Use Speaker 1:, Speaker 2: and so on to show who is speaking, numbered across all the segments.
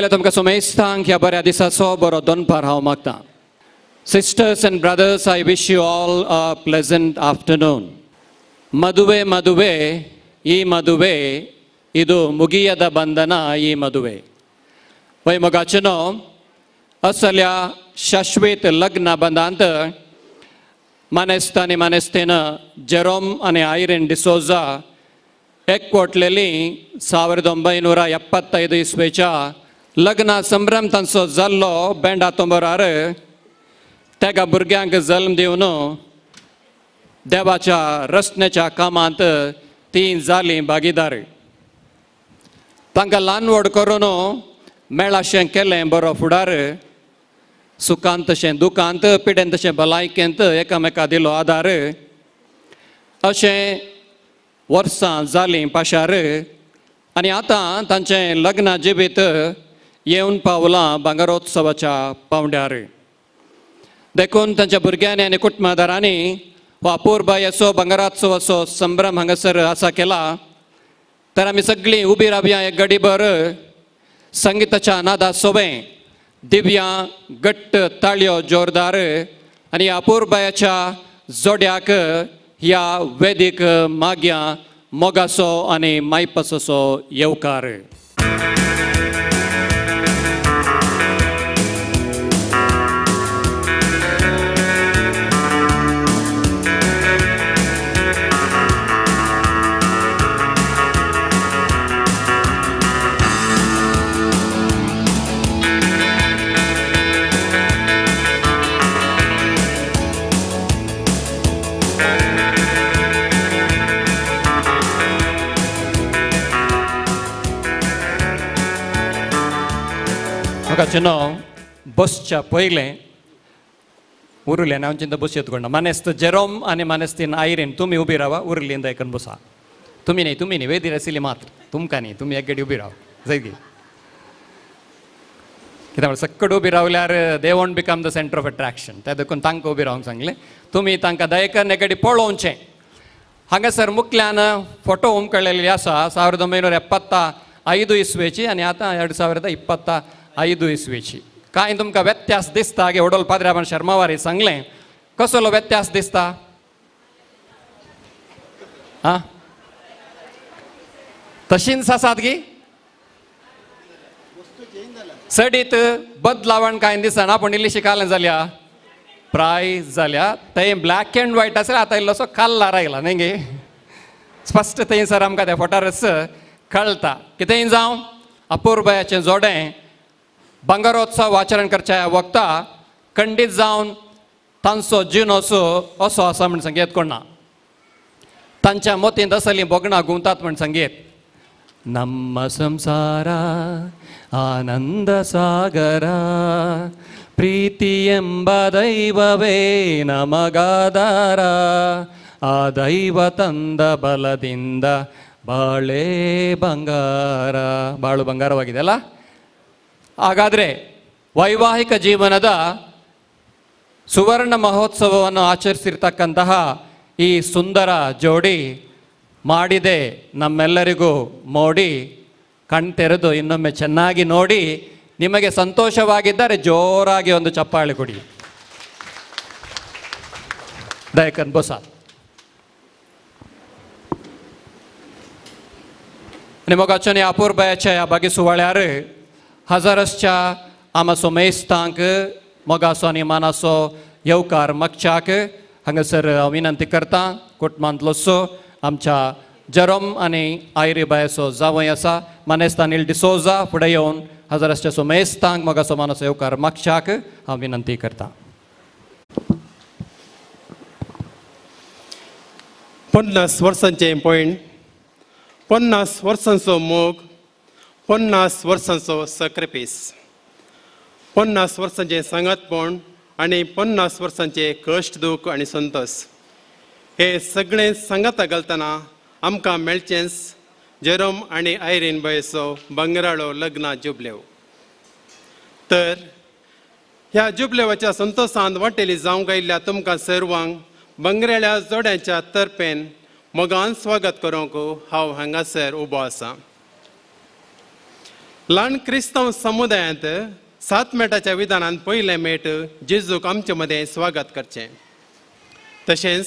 Speaker 1: पयले तुमकां सोमेस्तांक ह्या बऱ्या दिसाचो बरो दनपार हांव मागतां. Sisters and brothers, I wish you all a pleasant afternoon. ಮದುವೆ ಮದುವೆ ಈ ಮದುವೆ ಇದು ಮುಗಿಯದ ಬಂಧನ ಈ ಮದುವೆ. वय मोगाचनो असल्या शाश्वत लग्न बंदांत मानेस्तानी मानेस्तेन जेरोम आनी आयरीन डिसोजा एकवटलेली 1975 इस्वेच्या लग्न संभ्रम तांचो जाल्लो बेंडा तोंबरार तेका भुरग्यांक जल्म दिवन देवाच्या रचनेच्या कामांत ती जाली भागीदार. तांकां ल्हान व्हड करून मेळाशें केलें बरो फुडार. सुखांत तशें दुखांत पिडेन तशें भलायकेंत एकामेका दिलो आदार. अशें वर्सां जालीं पाशार आनी आतां तांचें लग्न जिबीत येवन पावलां भांगरोत्सवाच्या पावंड्यार. देखून तांच्या भुरग्यांनी आनी कुटुंबदारांनी हो अपूर्बायेचो भांगरोत्सवाचो संभ्रम हांगासर आसा केला. तर आमी सगळीं उबी रावया एक घडीभर संगीताच्या नादा सोबें दिव्या घट्ट ताळयो जोरदार आनी अपूर्बायेच्या जोड्याक ह्या वेदीक माग्या मोगासो आनी मायपसाचो येवकार. मोगाचनो बसच्या पयलें उरलें हांव चिंता बस येतकोंडा. मानेस्त जेरोम आनी मानेस्तीन आयरीन तुमी उबी रावा, उरलींद एकन बसा. तुमी न्ही वेदीर आशिल्ली मात्र तुमकां न्ही, तुमी एक घडी उबी राव जय गी. कित्याक म्हळ्यार सक्कड उबी रावल्यार they won't become the centre of attraction. त्या देखून तांकां उबी रावंक सांगलें. तुमी तांकां दयेकन एक घडी पळोवचें. हांगासर मुखल्यान फोटो उमकळलेली आसा 1975 इस्वेची आनी आतां 2025 इस्वेची. कांय तुमकां व्यत्यास दिसता गे वडोल पाद्र्याबान शर्मावारी सांगलें. कसलो व्यत्यास दिसता? आं तशींच आसात गी सडीत बदलावण कांय दिसना पूण इल्लीशी काल जाल्या प्रायज जाल्या. थंय ब्लॅक एंड व्हायट आसा आतां इल्लोसो कलर आयला न्ही गे. स्पश्ट थंयसर आमकां त्या फोटारच कळटा. कितेंय जावं अपूर्बायेचें जोडें भांगरोत्सव आचरण करच्या वक्ता खंडीत जावन तांचो जिणोसो असो आसा म्हण सांगेत कोणा. तांच्या मोतींत असलीं बोगणां गुंवतात म्हण सांगेत. ನಮ್ಮ ಸಂಸಾರ ಆನಂದ ಸಾಗರ ಪ್ರೀತಿ ಎಂಬ ದೈವವೇ ನಮಗಾಧಾರ ಆ ದೈವ ತಂದ ಬಲದಿಂದ ಬಾಳೆ ಬಂಗಾರ. ಬಾಳು ಬಂಗಾರವಾಗಿದೆ ಅಲ್ಲ. ಹಾಗಾದರೆ ವೈವಾಹಿಕ ಜೀವನದ ಸುವರ್ಣ ಮಹೋತ್ಸವವನ್ನು ಆಚರಿಸಿರ್ತಕ್ಕಂತಹ ಈ ಸುಂದರ ಜೋಡಿ ಮಾಡಿದೆ ನಮ್ಮೆಲ್ಲರಿಗೂ ಮೋಡಿ. ಕಣ್ತೆರೆದು ಇನ್ನೊಮ್ಮೆ ಚೆನ್ನಾಗಿ ನೋಡಿ. ನಿಮಗೆ ಸಂತೋಷವಾಗಿದ್ದರೆ ಜೋರಾಗಿ ಒಂದು ಚಪ್ಪಾಳೆ ಕೊಡಿ. दयकन बसात. आनी मोगाच्या अपूर्बायेच्या ह्या बागी सुवाळ्यार हजारसच्या आमाचो मेस्तांक मोगाचो आनी मानाचो येवकार मागच्याक हांगासर हांव विनंती करतां. कुटुंबांतलोसो आमच्या जेरोम आनी आयरी बायचो जावय आसा मानेस्तान अनिल डिसोजा फुडें येवन हजारसच्या सोमेस्तांक मोगाचो मानाचो येवकार मागच्याक हांव विनंती करतां.
Speaker 2: 50 वर्सांचे पॉयंट, 50 वर्सांचो मोग, 50 वर्सांचो सक्रेपीस, 50 वर्सांचे सांगातपण आनी 50 वर्सांचे कश्ट दूख आनी संतोष हे सगळें सांगाता घालतना आमकां मेळचेंच जेरोम आनी आयरीन बायचो बंगराळो लग्न जुबलेव. तर ह्या जुबलेवाच्या संतोशांत वांटेली जावंक आयिल्ल्या तुमकां सर्वांक बंगराळ्या जोड्यांच्या तर्फेन मोगान स्वागत करूंक हांव हांगासर उबो आसां. ल्हान क्रिस्तांव समुदायांत 7 मेटाच्या विधानांत पयलें मेट जेजूक आमचे मदें स्वागत करचें. तशेंच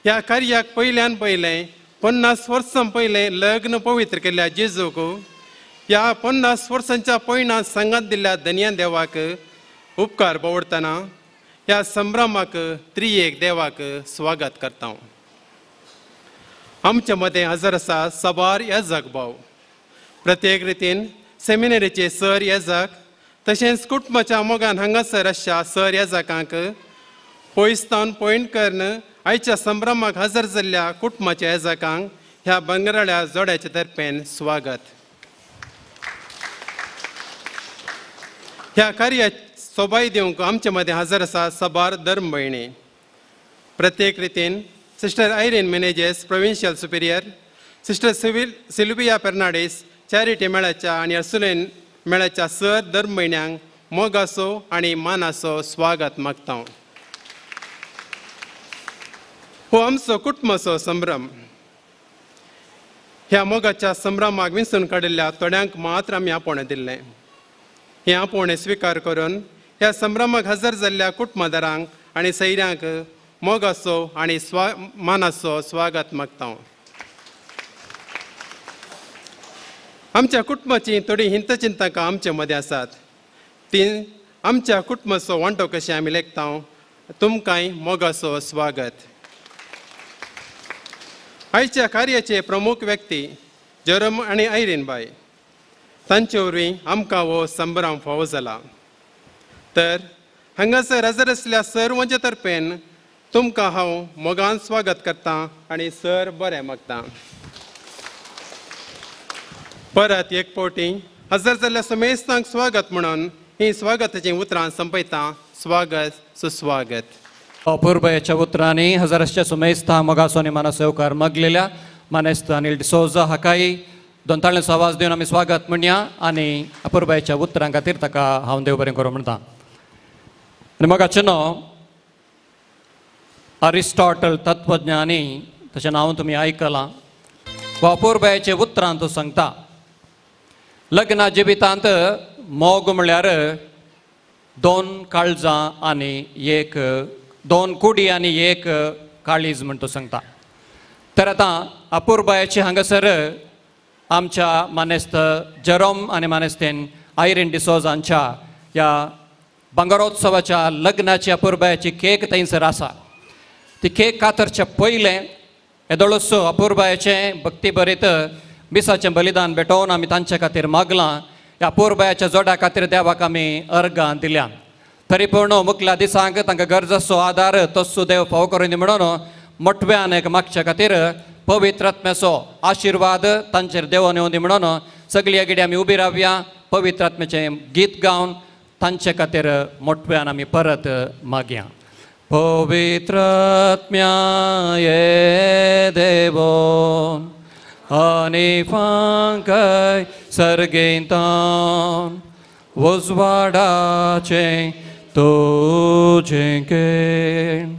Speaker 2: ह्या कार्याक पयल्यान पयलें 50 वर्सां पयलें लग्न पवित्र केल्ल्या जेजूक ह्या 50 वर्सांच्या पयणां संगात दिल्ल्या धन्या देवाक उपकार बावडतना ह्या संभ्रमाक त्रियेक देवाक स्वागत करता. आमचे मदें हजर आसा साबार येजक भाव, प्रत्येक रितीन सेमिनरीचे सर येजक, तशेंच कुटुंबाच्या मोगान हांगासर आशिल्ल्या सर येजकांक पयसतावन पॉयंट करून आयच्या संभ्रमाक हजर जाल्ल्या कुटुंबाच्या येजकांक ह्या बंगराळ्या जोड्याचे तर्फेन स्वागत. ह्या कार्याक सोबाय दिवंक आमचे मदें हजर आसा साबार धर्म भयणी, प्रत्येक रितीन sister Irene Menezes provincial superior, sister Sylvia Fernandes charity मेळ्याच्या आनी अर्सुलेन मेळ्याच्या सर धर्म भयण्यांक मोगासो आनी मानाचो स्वागत मागता. हो आमचो कुटुंबाचो संभ्रम. ह्या मोगाच्या संभ्रमाक विंचून काडिल्ल्या थोड्यांक मात्र आमी आपोवणें दिल्लें. हें आपोवणें स्विकार करून ह्या संभ्रमाक हजर जाल्ल्या कुटुंबदारांक आनी सैऱ्यांक मोगाचो आनी मानाचो स्वागत मागता. आमच्या कुटुंबाची थोडी हिंतचिंतकां आमचे मदें आसात. ती आमच्या कुटुंबाचो वांटो कशें आमी लेखता. तुमकांय मोगाचो स्वागत. आयच्या कार्याचे प्रमुख व्यक्ती जेरोम आनी आयरीन बाय, तांचे वरवीं आमकां हो संभ्रम फावो जाला. तर हांगासर हजर आसल्या सर्वांचे तर्फेन तुमकां हांव मोगान स्वागत करता आनी सर बरें मागता. परत एक फावटी हजर जाल्ल्या समेस्तांक स्वागत म्हणून ही स्वागताची उतरां संपयता. स्वागत सुस्वागत.
Speaker 1: अपूर्वच्या उतरांनी हजाराच्या सुमेस्ता मोगासो आनी मानाचो येवकार मागलेल्या मानेस्त अनिल डिसोजा हाकाय दोनताळेचो आवाज दिवन आमी स्वागत म्हणया आनी अपूर्वच्या उतरां खातीर ताका हांव देव बरें करूं म्हणटा. आनी मोगाचें नांव अरिस्टॉटल तत्वज्ञानी, ताचें नांव तुमी आयकलां. अपूर्वचे उतरां तो सांगता, लग्ना जिवितांत मोग म्हळ्यार 2 काळजां आनी 2 कुडी आनी 1 काळीज म्हण तो सांगता. तर आतां अपूर्बायाची हांगासर आमच्या मानेस्त जेरोम आनी मानेस्तेन आयरीन डिसोजांच्या ह्या बंगारोत्सवाच्या लग्नाची अपूर्बायाची केक थंयसर आसा. ती केक कातरचे पयलें येदोळसो अपूर्बायाचें भक्ती भरीत बिसाचें बलिदान भेटोवन आमी तांचे खातीर मागलां. ह्या अपूर्बायाच्या जोड्या खातीर देवाक आमी अर्गां दिल्या. तरी पूण मुखल्या दिसांक तांकां गरजेचो आदार तस्सो देव फावो करून दी म्हणून मोठव्यान एक मागचे खातीर पवित्र आत्म्याचो आशिर्वाद तांचेर देवान येवं दी म्हणून सगळी एगडी आमी उबी रावया. पवित्र आत्म्याचें गीत गावन तांचे खातीर मोठव्यान आमी परत मागया. पवित्र आत्म्या ये देवोन आनी फांकाय सर्गेंतान उजवाडाचें तुजें केण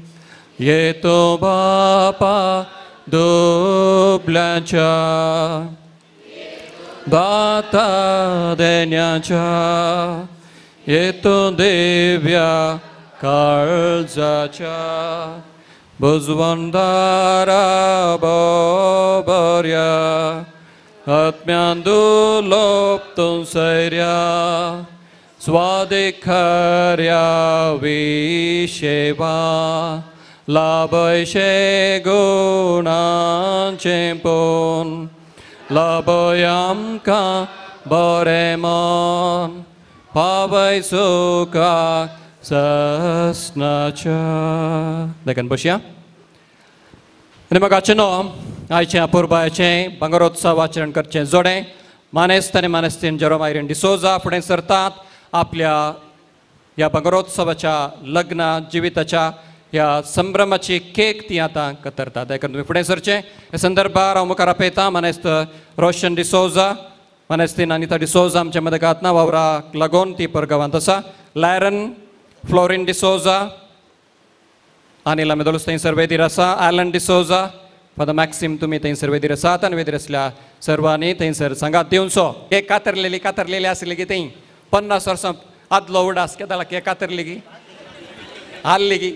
Speaker 1: येतो बापा दुबळ्याच्या बाता देण्याच्या येतो देव्या काळजाच्या बुजवंदारा बोबऱ्या आत्म्यान दुलोपतून सैर्या स्वादिखऱ्या विशेवा लाभयशे गुणांचें पोन लाभय आमकां बरें मन पावय सुखाक सस्नाच्या. देखून बसया. आनी मोगाचें न्हू आयचें अपूर्बायेचें बंगारोत्सव आचरण करचें जोडें मानेस्त आनी मानेस्तीन जेरोम आयरीन डिसोजा फुडें सरतात. आपल्या ह्या बंगारोत्सवाच्या लग्ना जिविताच्या ह्या संभ्रमाची केक ती आतां कतरतात. देखून तुमी फुडें सरचें. हे संदर्भार हांव मुखार आपयतां मानेस्त रोशन डिसोजा, मानेस्तीन अनिता डिसोजा आमचे मदगांत ना वावराक लागून ती परगांवांत आसा. लॅरन फ्लोरिन डिसोजा, अनिल आमेदोलस थंयसर वेदीर आसा. ॲलन डिसोजा, फादर मॅक्सिम तुम्ही थंयसर वेदीर आसात आनी वेदीर आसल्या सर्वांनी थंयसर सांगात दिवचो. केक कातरलेली आसली की थंय 50 वर्सां आदलो उडास केदाला केक कातरली की आल्ली की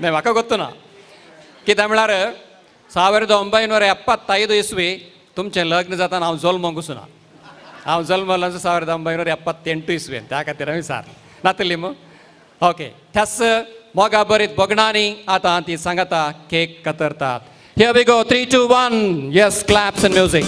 Speaker 1: नाही म्हाका गोत्तू ना. कित्याक म्हळ्यार 1975 इस्वी तुमचें लग्न जाताना हांव जल्मोंक वचूना. हांव जल्मलो 1978 इस्वेन, त्या खातीर हांवें विचारलें नातली मग. ओके, त्याच मोगा बरीत बोगणांनी आतां ती सांगता cake कातरतात. Here we go, 3, 2, 1, yes, claps and music.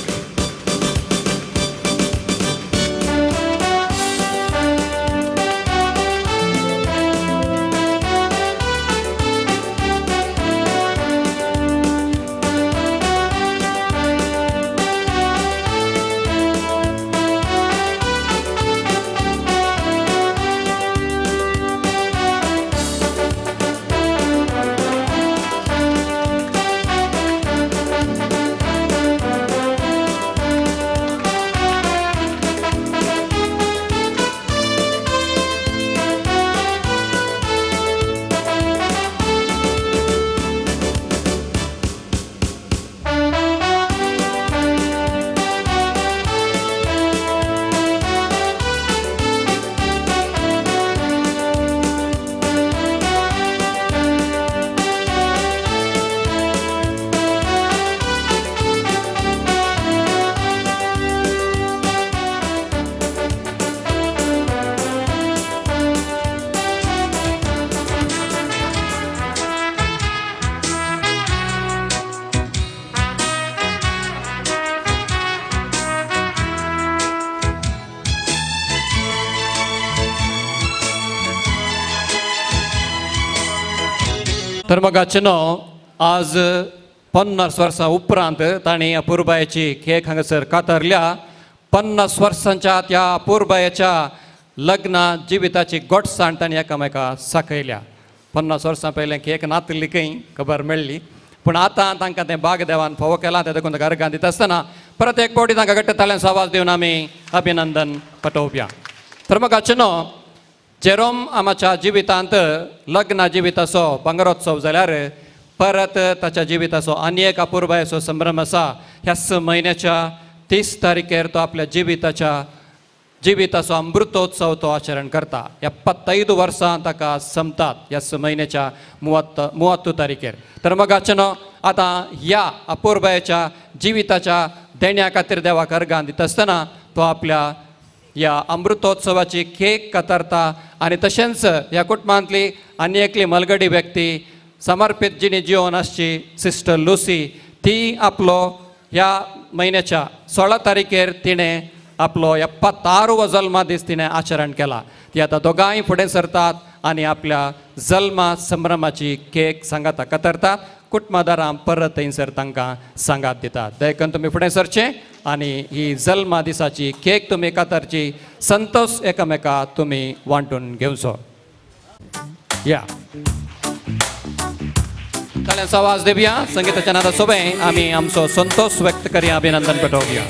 Speaker 1: तर मग आज 50 वर्सां उपरांत तांणी अपुर्बायेची केक हांगासर कातरल्या. 50 वर्सांच्या त्या अपुर्बायेच्या लग्ना जिविताची गोडसाण तांणी एकामेका साखयल्या. 50 वर्सां पयलें केक नातली खंय खबर मेळ्ळी, पूण आतां तांकां तें भाग देवान फावो केलां. तें देखून घरकां दिता आसतना परत एक फावटी तांकां घट्ट ताळ्यांचो आवाज दिवन आमी अभिनंदन पटोवया. तर मग जेरोम आमाच्या जिवितांत लग्ना जिविताचो भांगरोत्सव जाल्यार परत ताच्या जिविताचो आनी एक अपुर्बायेचो संभ्रम आसा. ह्याच म्हयन्याच्या 30 तारखेर तो आपल्या जिविताचो अमृतोत्सव तो आचरण करता. 75 वर्सां ताका संपतात ह्याच म्हयन्याच्या 30 तारखेर. तर मग आतां ह्या अपुर्बायेच्या जिविताच्या देण्या खातीर देवाक अर्गां दिता आसतना तो आपल्या ह्या अमृतोत्सवाची केक कातरता. आनी तशेंच ह्या कुटुंबांतली आनी एकली मलगडी व्यक्ती समर्पित जिणी जिवन आसची सिस्टर लुसी, ती आपलो ह्या म्हयन्याच्या 16 तारखेर तिणें आपलो 76वो जल्मा दीस तिणें आचरण केला. ती आतां दोगांय फुडें सरतात आनी आपल्या जल्मा संभ्रमाची केक सांगाता कातरतात. कुटुंबादारां परत थंयसर तांकां सांगात दितात. देखून तुमी फुडें सरचें आनी ही जल्मा दिसाची केक तुमी कातरची संतोश एकामेका तुमी वांटून घेवचो. या ताळ्यांचो आवाज दिवया. संगीताच्या नादा सोबें आमी आमचो संतोष व्यक्त करया, अभिनंदन पटोवया.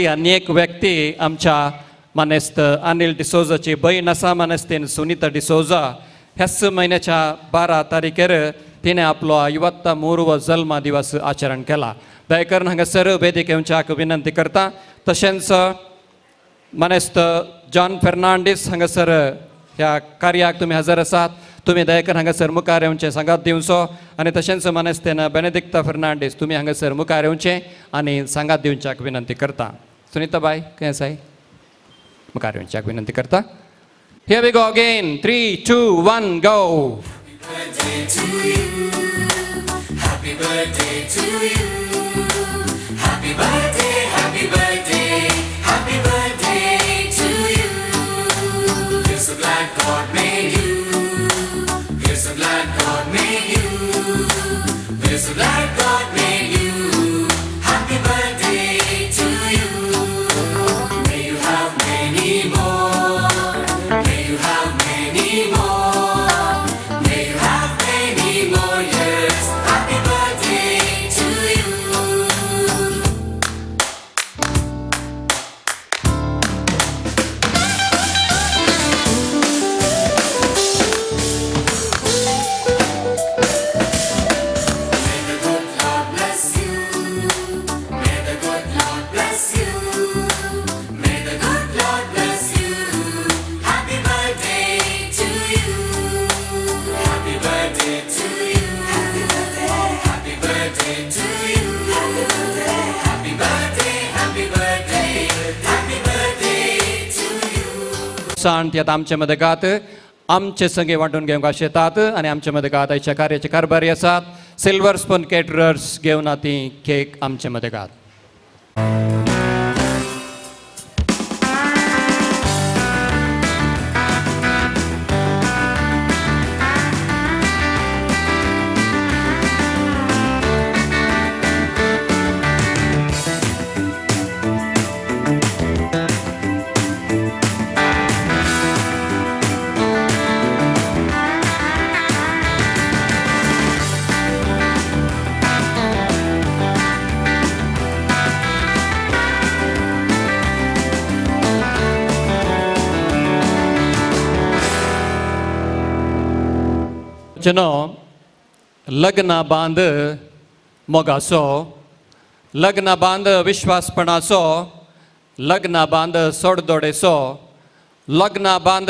Speaker 1: आनी एक व्यक्ती आमच्या मानेस्त अनिल डिसोजाची भयण आसा. मानेस्तेन सुनीता डिसोजा ह्याच म्हयन्याच्या 12 तारखेर तिणें आपलो 53वो जल्मा दिवस आचरण केला. दयकरून हांगासर वेदिक येवच्याक विनंती करता. तशेंच मानेस्त जॉन फेर्नांडीस हांगासर ह्या कार्याक तुमी हजर आसात. तुमी दयकरून हांगासर मुखार येवचें सांगात दिवचो. आनी तशेंच मानेस्तेन बेनेदिक्ता फेर्नांडीस तुमी हांगासर मुखार येवचें आनी सांगात दिवच्याक विनंती करता. सुनीता बाय खंय आसाय मुखार येवच्याक विनंती करता. Here we go again. 3, 2, 1, go.
Speaker 3: Happy birthday to you. Happy birthday, happy birthday, happy birthday to you. We're so glad God made you. We're so glad
Speaker 1: प्रोत्साहन ती आतां आमचे मदगात आमचे संगे वांटून घेवंक आशेतात आनी आमचे मदगात आयच्या कार्याचे कारभारी आसात सिल्वर स्पून केटरर्स घेवन ती केक आमचे मदगात. जनो लग्न बांद मोगाचो, लग्न बांद विश्वासपणाचो, लग्न बांद सोडदोडेचो, लग्न बांद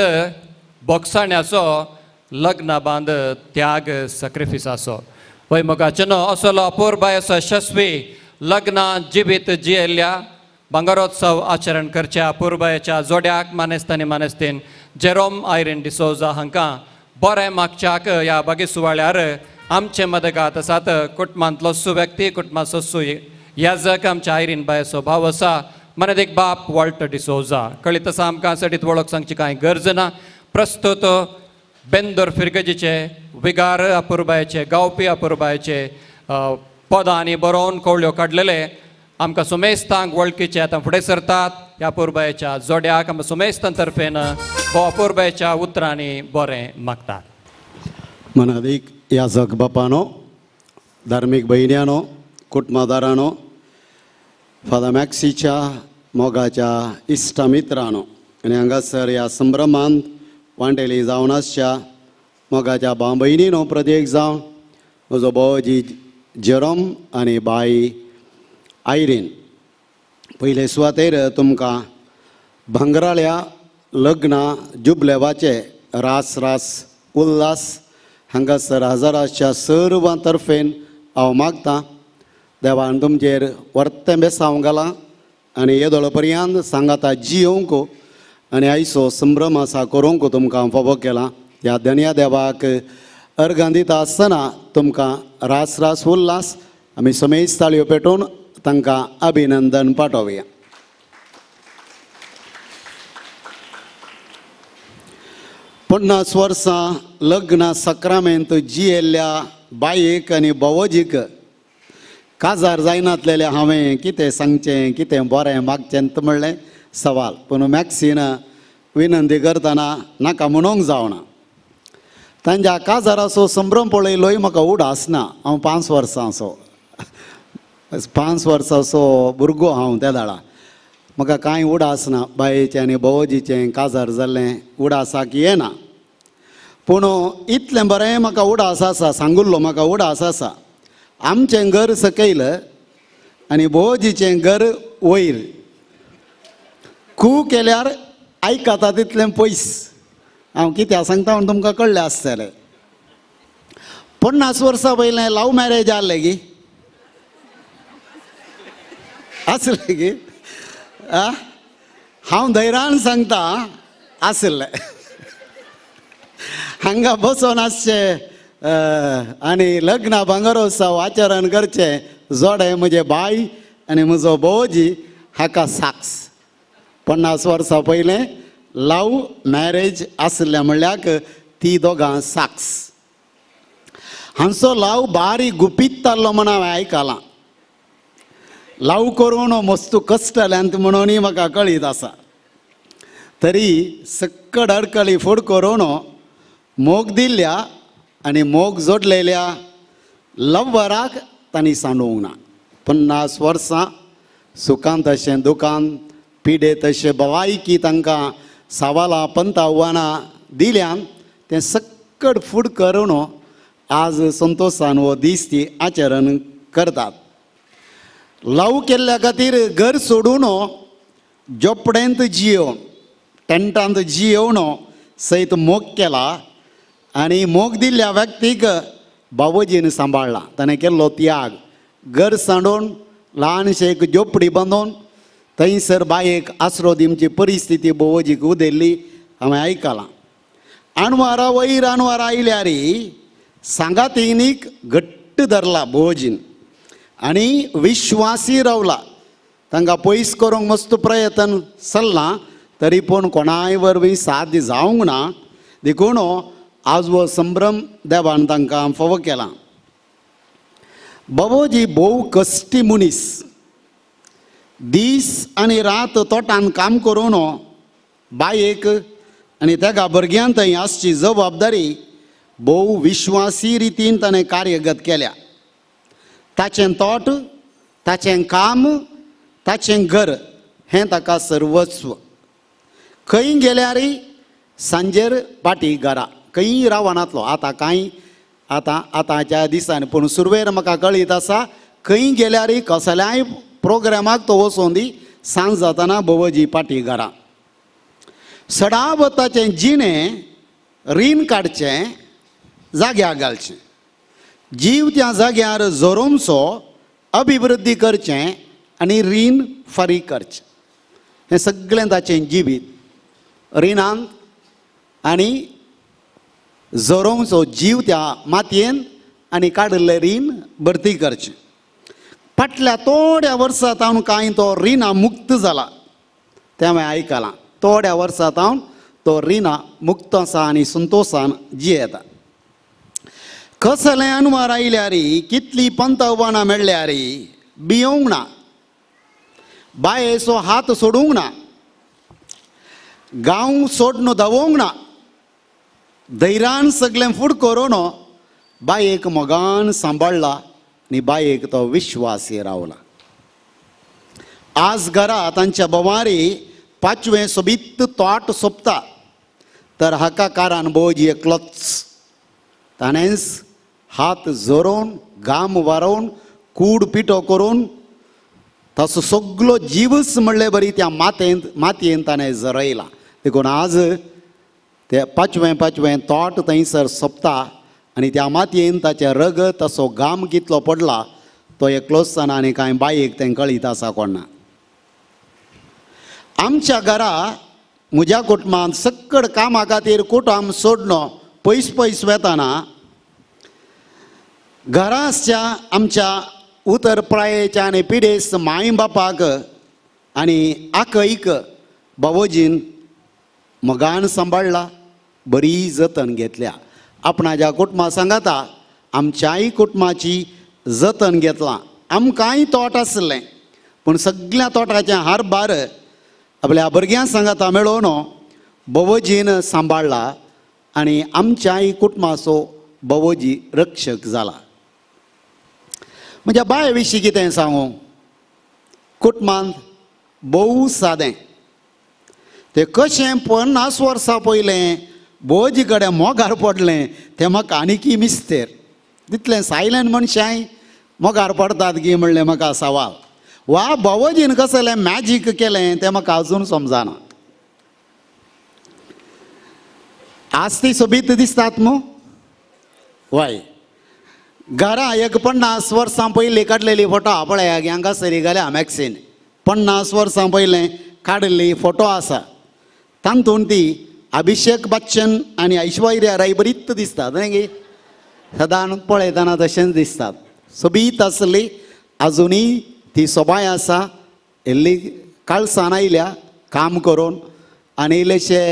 Speaker 1: बोगसाण्याचो, लग्न बांद त्याग सॅक्रिफिसाचो. वय मोगाचनो असलो अपूर्बाय असो यशस्वी लग्न जिबीत जियेल्ल्या भांगरोत्सव आचरण करच्या अपूर्बायेच्या जोड्याक मानेस्तानी मानेस्तीन जेरोम आयरीन डिसोजा हांकां बरें मागच्याक ह्या बागी सुवाळ्यार आमचे मदगात आसात. कुटुंबांतलो सू व्यक्ती, कुटुंबाचो सू याजक आमच्या आयरीन बायचो भाव आसा मनेदेक बाप वॉल्टर डिसोजा. कळीत आसा आमकां सडीत वळख सांगची कांय गरज ना. प्रस्तुत बेंदोर फिरगजीचे विगार अपूर्बायेचे गावपी अपूर्बायेचे पदां आनी बरोवन कवळ्यो काडलेले आमकां सुमेस्तांक वळखीचे आतां फुडें सरतात. ह्या अपूर्बायेच्या जोड्याक आमकां सुमेस्तां तर्फेन हो अपूर्बायेच्या उतरांनी बरें मागतात.
Speaker 4: मनादीक याजक बापानो, धार्मीक भयण्यानो, कुटुंबदारानो, फादर मॅक्सीच्या मोगाच्या इश्ट मित्रांनो आनी हांगासर ह्या संभ्रमांत वांटेली जावन आसच्या मोगाच्या भाव भयणीनो प्रत्येक जावन म्हजो भोवजी जेरोम आनी बाई आयरीन. पयले सुवातेर तुमकां भांगराळ्या लग्न जुबलेवाचे रास रास उल्हास हांगासर हजाराच्या सर्वां तर्फेन हांव मागतां. देवान तुमचेर वर्तें बेसांव घालां आनी येदोळ पर्यंत सांगाता जियोंक आनी आयचो संभ्रम आसा करूंक तुमकां फावो केला. ह्या धन्या देवाक अर्गां दिता आसतना तुमकां रास रास उल्हास आमी समेज ताळयो पेटोवन तांकां अभिनंदन पाठोवया. पन्नास वर्सां लग्न सक्रामेंत जियेल्ल्या बायेक आनी भोवोजीक काजार जायनासलेलें हांवें कितें सांगचें, कितें बरें मागचें म्हणलें सवाल. पूण मॅक्सीन विनंती करतना नाका म्हणूंक जावना. तांच्या काजाराचो संभ्रम पळयलोय म्हाका उडास ना. हांव 5 वर्सांचो 5 वर्साचो भुरगो हांव त्या दाडा. म्हाका कांय उडास ना. बायेचें आनी भोवजीचें काजार जाल्लें उडासाक येना. पूण इतलें बरें म्हाका उडास आसा, सांगुल्लो म्हाका उडास आसा. आमचें घर सकयल आनी भोवजीचें घर वयर. खूब केल्यार आयकता तितलें पयस. हांव कित्याक सांगता म्हण तुमकां कळ्ळें आसतलें. 50 वर्सां पयलें लव मॅरेज जाल्लें गी आसलें गी. हांव धैर्यान सांगता आसलें. हांगा बसोन आसचें आनी लग्न भांगरोत्सव आचरण करचें जोडे म्हजे बाय आनी म्हजो भोवजी हाका साक्स. 50 वर्सां पयलें लव मॅरेज आसलें म्हणल्यार ती दोगां साक्स. हांचो लव बारीक गुपित्तालो म्हण हांवें आयकलां. लव करून मस्तू कश्टल्यांत म्हणूनय म्हाका कळीत आसा. तरी सक्कड अडकली फूड करून मोग दिल्ल्या आनी मोग जोडलेल्या लव्वराक तांणी सांडूंक ना. 50 वर्सां सुखान तशें दुखान, पिडे तशें भलायकी तांकां सावालां पंत आव्हानां दिल्यान तें सक्कड फूड करून आज संतोशान हो दीस ती आचरण करतात. लव केल्ल्या खातीर घर सोडून झोपडेंत जियोवन, टेंटांत जियोवन सयत मोग केला आनी मोग दिल्ल्या व्यक्तीक बाबोजीन सांबाळ्ळा. ताणें केल्लो त्याग. घर सांडून ल्हानशें एक झोपडी बांदून थंयसर बायेक आसरो दिवची परिस्थिती बाबोजीक उदेल्ली हांवें आयकलां. अणवारा वयर अणवारा आयल्यार सांगातीनीक घट्ट धरला भोवजीन आनी विश्वासी रावला. तांकां पयस करूंक मस्त प्रयत्न चल्ला तरी पूण कोणाय वरवीं साध्य जावंक ना. देखून आज हो संभ्रम देवान तांकां फावो केला. बाबोजी भोव कश्टी मनीस. दीस आनी रात तोटान काम करून बायेक आनी तेका भुरग्यां थंय आसची जबाबदारी भोव विश्वासी रितीन ताणें कार्यगत केल्या. ताचें तोट, ताचें काम, ताचें घर हें ताका सर्वस्व. खंय गेल्यार सांजेर पाटी घरा खंय रावनातलो. आतांच्या दिसांनी पूण सुरवेर म्हाका कळीत आसा खंय गेल्यार कसल्याय प्रोग्रामाक तो वचून दी सांज जाताना बाबोजी पाटी घरा. सदांभताचें जिणें रीण काडचें, जाग्यार घालचें. जीव त्या जाग्यार जोरोमचो, अभिवृद्धी करचें आनी रीण फारीक करचें. हें सगळें ताचें जिवीत. रिणांत आनी जोरोमचो जीव त्या मातयेन आनी काडिल्लें रीण भरती करचें. फाटल्या थोड्या वर्सां तावन कांय तो रिणा मुक्त जाला तें हांवें आयकलां. थोड्या वर्सां तावन तो रिणा मुक्त आसा आनी संतोशान जियेता. कसलें अणवार आयल्यार कितलीं पंत आव्हानां मेळ्ळ्यार भियोंक ना, बायेचो हात सोडूंक ना, गांव सोडून धांवोंक ना. धैर्यान सगळें फूड करून बायेक मोगान सांबाळला आनी बायेक तो विश्वासी रावला. आज घरा तांच्या बोवारी 5वें सोबीत तोट सोंपता तर हाका कारण भोवजी एकलोच. ताणेंच हात जोडून घाम वारोवन कूड पिठो करून ताचो सगळो जीवच म्हणले बरी त्या मातयेन ताणें जरयला. देखून आज ते 5वें तोट थंयसर सोंपता आनी त्या मातयेन ताचे रगत ताचो घाम कितलो पडला तो एकलोच जाणा आनी कांय बायेक तें कळीत आसा कोण ना. आमच्या घरा म्हज्या कुटुंबांत सक्कड कामा खातीर कुटुंब सोडणो पयस वेताना घराच्या आमच्या उतर प्रायेच्या आनी पिडेस्त माय बापाक आनी आकईक बाबोजीन मोगान सांबाळला, बरी जतन घेतल्या. आपणाच्या कुटुंबा सांगाता आमच्याय कुटुंबाची जतन घेतलां. आमकांय तोट आसलें पूण सगळ्या तोटाचें हारभार आपल्या भुरग्यां सांगाता मेळोवन बाबोजीन सांबाळला आनी आमच्याय कुटुंबाचो बाबोजी रक्षक जाला. म्हज्या बाय विशीं कितें सांगूं. कुटुंबांत भोव सादें. तें कशें 50 वर्सां पयलें भोवजी कडेन मोगार पडलें तें म्हाका आनीकी मिस्तेर. तितलें सायलेंट मनशाय मोगार पडटात गी म्हणलें म्हाका सवाल. वा बाबोजीन कसलें मॅजीक केलें तें म्हाका अजून समजना. आज ती सोबीत दिसतात न्हू. वय घरा 50 वर्सां पयलीं काडलेली फोटो पळय हांगा सरी घाल्या मॅक्सीन. 50 वर्सां पयलें काडिल्ली फोटो आसा. तातूंत ती अभिषेक बच्चन आनी ऐश्वर्या राय बरीच दिसतात न्ही गे. सदां पळयतना तशेंच दिसतात. सोबीत आसली आजुनूय ती सोबाय आसा. इल्ली काळसान आयल्या काम करून आनी इल्लेशे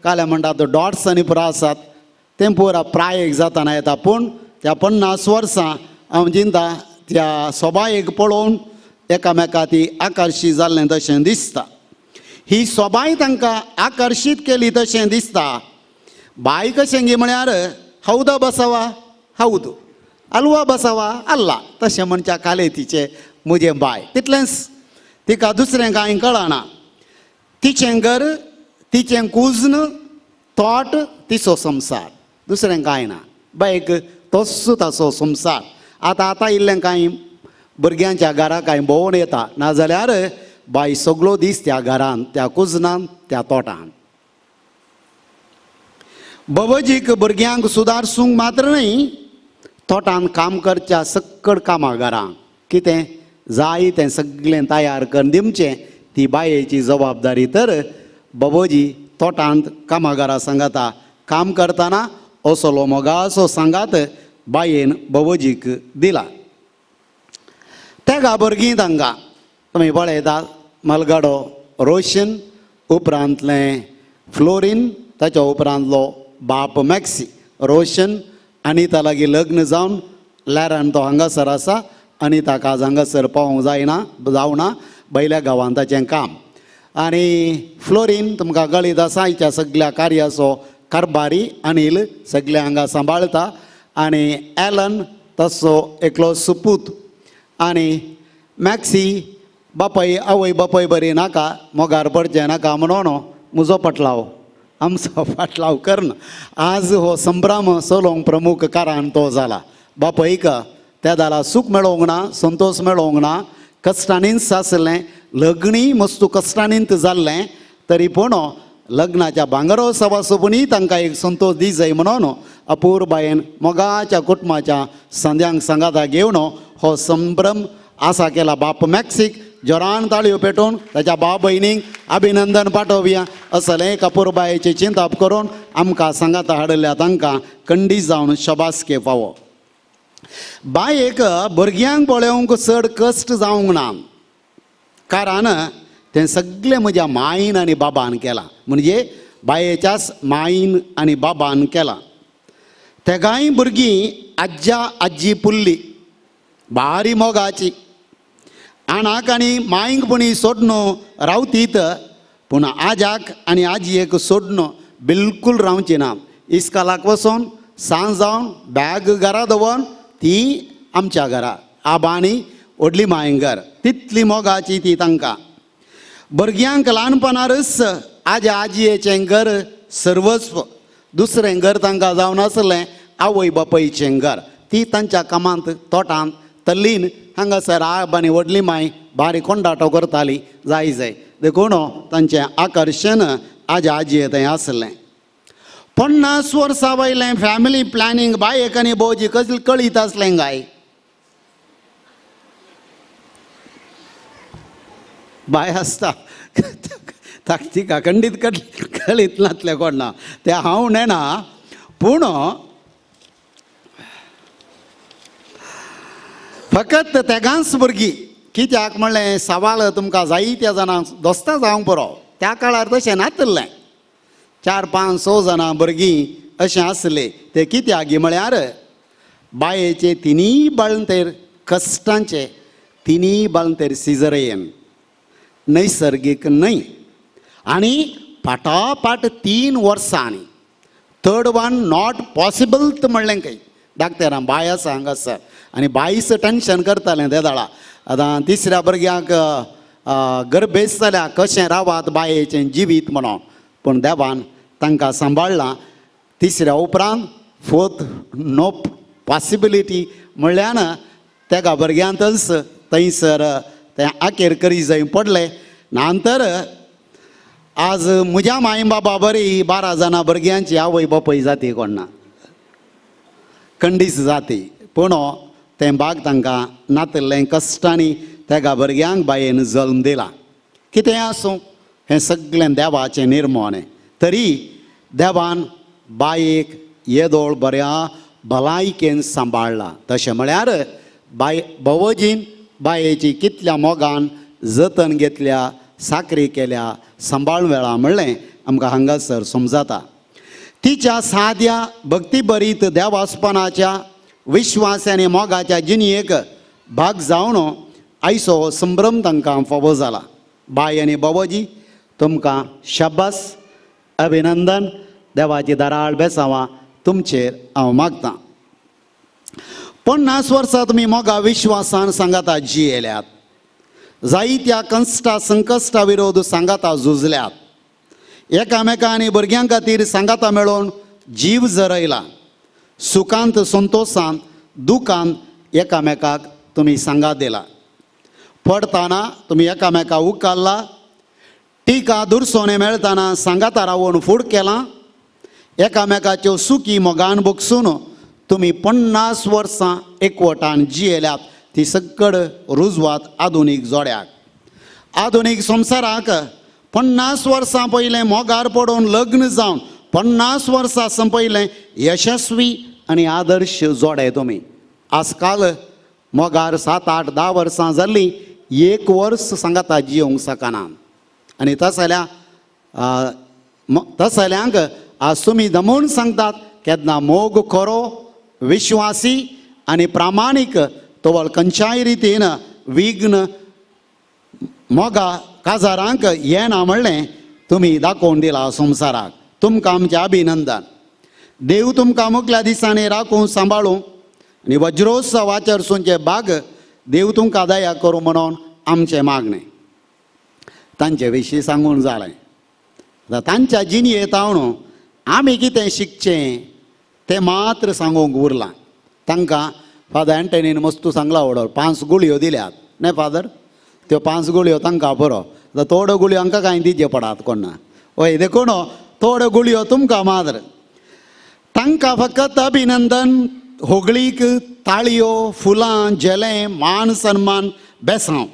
Speaker 4: काले म्हणटात डॉट्स आनी पुरो आसात तें पुरा प्रायेक जाताना येता. पूण त्या 50 वर्सां हांव चिंता त्या सोबायेक पळोवन एकामेका ती आकर्शीत जाल्लें तशें दिसता. ही सोबाय तांकां आकर्शीत केली तशें दिसता. बाय कशें गे म्हळ्यार हौद बसावा हौद, आलवा बसावा आल्ला तशें म्हणच्या काले तिचे म्हजें बाय. तितलेंच. तिका दुसरें कांय कळना. तिचें घर, तिचें कुजन, तोट, तिचो संवसार, दुसरें कांय ना. बायक तोच ताचो संवसार. आतां इल्लें कांय भुरग्यांच्या घरा कांय भोंवून येता नाजाल्यार बाय सगळो दीस त्या घरांत, त्या कुजनांत, त्या तोटांत. बाबोजीक भुरग्यांक सुदारसूंक मात्र न्ही, तोटांत काम करच्या सक्कड कामां घरांक कितें जाय तें सगळें तयार करून दिवचें ती बायेची जबाबदारी तर बाबोजी तोटांत कामागारा सांगाता काम करतना असलो मोगाचो सांगात बायेन बवजीक दिला. त्या भुरगीं तांकां तुमी पळयतात मलगडो रोशन, उपरांतलें फ्लोरीन, ताच्या उपरांतलो बाप मॅक्सी. रोशन अनिता लागीं लग्न जावन लॅरान तो हांगासर आसा. अनिताक आज हांगासर पावूंक जावना, बैल्या गांवांत ताचें काम. आनी फ्लोरीन तुमकां कळीत आसा हिच्या सगळ्या कार्याचो कारबारी अनिल सगळे हांगा सांबाळटा. आनी एलन तसो एकलो सुपूत. आनी मॅक्सी बापाय आवय बापाय बरी नाका, मोगार पडचें नाका म्हणून म्हजो पटलाव आमचो फाटलाव करना. आज हो संभ्रम चलोवंक प्रमुख कारण तो जाला. बापायक त्या दाला सूख मेळोवंक ना, संतोष मेळोवंक ना, कश्टांनीच आसलें. लग्नूय मस्तू कश्टांनीच जाल्लें तरी पूण लग्नाच्या भांगरोत्सवा सोबूनय तांकां एक संतोष दी जाय म्हणून अपूर बायेन मोगाच्या कुटुंबाच्या संद्यांक सांगाता घेवन हो संभ्रम आसा केला. बाप मॅक्सीक जोरान ताळयो पेटोवन ताच्या भाव भयणीक अभिनंदन पाठोवया असलें कपूरबायेची चिंता करून आमकां सांगाता हाडल्या तांकां खंडीत जावन शबासके फावो. बायेक भुरग्यांक पळोवंक चड कश्ट जावंक ना, कारण तें सगळें म्हज्या मायन आनी बाबान केलां. म्हणजे बायेच्याच मायन आनी बाबान केलां. तेगाय भुरगीं आज्या आजी पुल्ली भारी मोगाची. आणाक आनी मायंक पुणी सोडून रावतीत, पूण आज्याक आनी आजयेक सोडून बिलकूल रावची ना. इस्कालाक वचोन सांज जावन बॅग घरा दवरून ती आमच्या घरा. आबा आनी व्हडली मायंगर तितली मोगाची ती तांकां. भुरग्यांक ल्हानपणारच आज्या आजयेचें घर सर्वस्व. दुसरें घर तांकां जावन आसलें आवय बापायचें घर. ती तांच्या कामांत तोटांत तल्लीन हांगासर आब आनी व्हडली माय बारीक कोंडाटो करताली जाय देखून तांचें आकर्शण आज्या आजये थंय आसलें. 50 वर्सां वयलें फॅमिली प्लॅनिंग बायेक आनी भोवजी कसलें कळीत आसलें काय. बाय आसता तिका खंडीत कळीत नासलें कोणा तें हांव नेना. पूण फकत तेगांच भुरगीं कित्याक म्हणलें सवाल तुमकां जायत्या जाणांक दोस्तां जावंक पुरो. त्या काळार तशें नासलें. 4-5-6 जाणां भुरगीं अशें आसलें. ते कित्याक म्हळ्यार बायेचे तिनूय बाळंतेर कश्टांचे, तिनूय बाळंतेर सिजरेन, नैसर्गीक न्हय. आनी फाटाफाट 3 वर्सांनी 3rd वन नॉट पॉसिबल म्हणलें खंय डाक्टरां. बाय आसा हांगासर आनी बायस टेन्शन करतालें त्या दाळा. आतां 3ऱ्या भुरग्याक गर्भेस जाल्या कशें रावात बायेचें जिवीत म्हणून. पूण देवान तांकां सांबाळ्ळां. 3ऱ्या उपरांत 4th नो पॉसिबिलिटी म्हणल्यार तेका भुरग्यांतच थंयसर तें आखेर करी जाय पडलें. नंतर आज म्हज्या माय बाबा बरी 12 जाणां भुरग्यांची आवय बापाय जाती कोण ना, खंडीत जाती. पूण तें भाग तांकां नातलें कश्टांनी तेका भुरग्यांक बायेन जल्म दिला. कितें आसूं हें सगळें देवाचें निर्मोण. तरी देवान बायेक येदोळ बऱ्या भलायकेन सांबाळ्ळा. तशें म्हळ्यार भवजीन बायेची कितल्या मोगान जतन घेतल्या, साकरी केल्या, सांबाळून वेळा म्हणलें आमकां हांगासर समजता. तिच्या साद्या भक्तीभरीत देवास्पनाच्या विश्वासाने मोगाच्या जिणयेक भाग जावन आयचो हो संभ्रम तांकां फावो जाला. बाय आनी बाबाजी तुमकां शाबास, अभिनंदन. देवाची दाराळ बेसांवां तुमचेर हांव मागतां. 50 वर्सां तुमी मोगा विश्वासान सांगाता जियेल्यात. जायत्या कश्टा संकश्टा विरोध सांगाता झुजल्यात. एकामेकां आनी भुरग्यां खातीर सांगाता मेळोवन जीव जरयला. सुखांत संतोशांत दुखांत एकामेकाक तुमी सांगात दिला. पडताना तुमी एकामेकाक उखाल्ला. टिका दुरसोने मेळटाना सांगाता रावून फूड केलां. एकामेकाच्यो सुखी मोगान भोगसून तुमी 50 वर्सां एकवटान जियेल्यात. ती सकड रुजवात आधुनीक जोड्याक. आधुनीक संवसाराक 50 वर्सां पयलें मोगार पडून लग्न जावन 50 वर्सां संपयलें यशस्वी आनी आदर्श जोडे तुमी. आजकाल मोगार 7, 8, 10 वर्सां जाल्लीं 1 वर्स सांगाता जियोंक शकना. आनी तसल्यांक आज तुमी दमून सांगतात केन्ना मोग खरो विश्वासी आनी प्रामाणीक तोवळ खंयच्याय रितीन विघ्न मोगा काजारांक येना म्हणलें तुमी दाखोवन दिलां संवसाराक. तुमकां आमचें अभिनंदन. देव तुमकां मुखल्या दिसांनी राखूं सांबाळूं आनी वज्रोत्सव आचरसूंचे भाग देव तुमकां दया करूं म्हणून आमचें मागणें. तांचे विशीं सांगून जालें. तांच्या जिणयेंतावणू आमी कितें शिकचें तें मात्र सांगूंक उरलां. तांकां फादर एंटनीन मस्तू सांगला ओडर 5 गुळयो दिल्यात न्हय फादर. त्यो 5 गुळयो तांकां बरो. थोड्यो गुळयो हांकां कांय दिवचे पडात कोणा. हय देखून थोड्यो गुळयो तुमकां मात्र. तांकां फकत अभिनंदन, होगळीक, ताळयो, फुलां, झेलें, मान सन्मान, बेसांव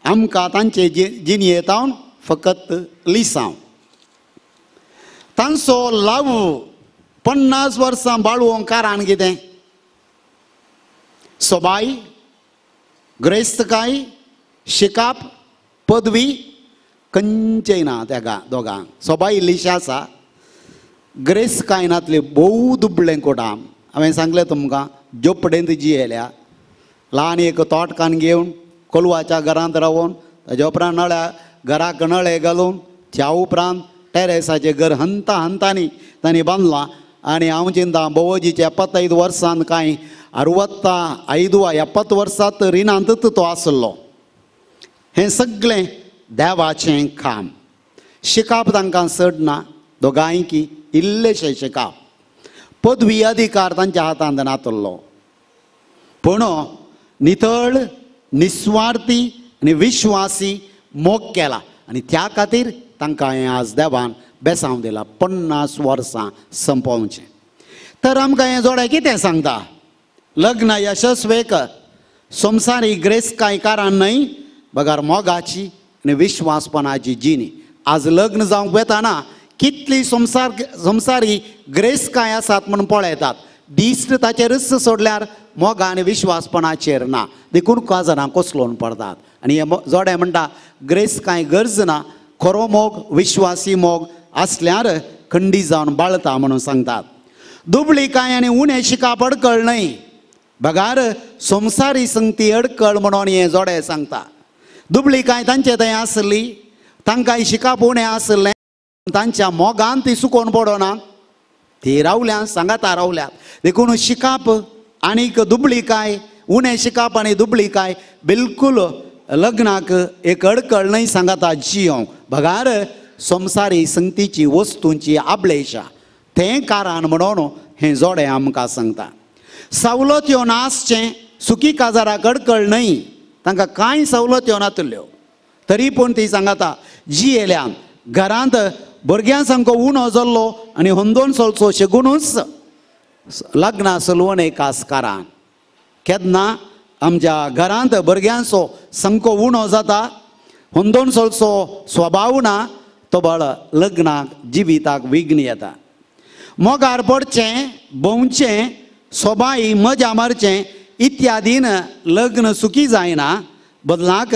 Speaker 4: आमकां तांचे जिणयेंतावन फकत लिसांव. तांचो लाव 50 वर्सां बाळोवंक कारण कितें? सोबाय, ग्रेस्तकाय, शिकाप, पदवी खंयचेय ना त्या दोगांक. सोबाय इल्लीशी आसा, ग्रेस्तकायनांतले भोव दुबळें कोटाम. हांवें सांगलें तुमकां जोपडेंत जियेल्या. ल्हान एक तोटकान घेवन कोलवाच्या घरांत रावून ताच्या उपरांत घराक नळे घालून त्या उपरांत टेरेसाचें घर हंतांनी तांणी बांदलां. आनी हांव चिंता बोवजीच्या 75 वर्सांत कांय 65 वा 70 वर्सांत रिणांतच तो आसलो. हें सगळें देवाचें काम. शिकाप तांकां चड ना, दोगांयकी इल्लेशें शिकाप. पदवी अधिकार तांच्या हातांत नातलो. पूण नितळ, निस्वार्थी आनी विश्वासी मोग केला आनी त्या खातीर तांकां हें आज देवान बेसांव दिलां 50 वर्सां संपोवचें. तर आमकां हें जोडें कितें सांगता? लग्न यशस्वेक संवसारी ग्रेस्तकाय कारण न्हय, बगार मोगाची आनी विश्वासपणाची जिणी. आज लग्न जावंक वेताना कितली संवसारी ग्रेस्तकाय आसात म्हूण पळयतात. दिश्ट ताचेरच सोडल्यार मोगा आनी विश्वासपणाचेर ना. देखून काजारां कोसलोवन पडटात. आनी हे जोडे म्हणटा ग्रेस्तकाय गरज ना, खरो मोग विश्वासी मोग आसल्यार खंडी जावन बाळता म्हणून सांगतात. दुबळीकाय आनी उणें शिकाप अडकळ न्हय, बगार संवसारी संगती अडकळ म्हणून हें जोडे सांगता. दुबळीकाय तांचे थंय आसली, तांकांय शिकाप उणें आसलें, तांच्या मोगान ती सुकोवन पडोना. ती रावल्यात, सांगाता रावल्यात. देखून शिकाप आनीक दुबळीकाय, उणें शिकाप आनी दुबळीकाय बिलकूल लग्नाक एक अडकळ न्हय सांगाता जियोंक. बगार संवसारी संगतीची वस्तूंची आबळेशा तें कारण म्हणून हें जोडें आमकां सांगता. सवलत्यो नासचें सुखी काजाराक अडकळ न्हय, तांकां कांय सवलत्यो नातल्यो. तरी पूण ती सांगाता जियेल्यान घरांत भुरग्यां सामको उणो जाल्लो आनी होंदोन चलचो शेगूनच लग्ना चलोवन एक आसकारान. केन्ना आमच्या घरांत भुरग्यांचो सामको उणो जाता, होंदोन चलचो स्वभाव ना, तो बळ लग्नाक जिविताक विघ्न येता. मोगार पडचें, भोंवचें, सोबाई मजा मारचें इत्यादीन लग्न सुखी जायना. बदलाक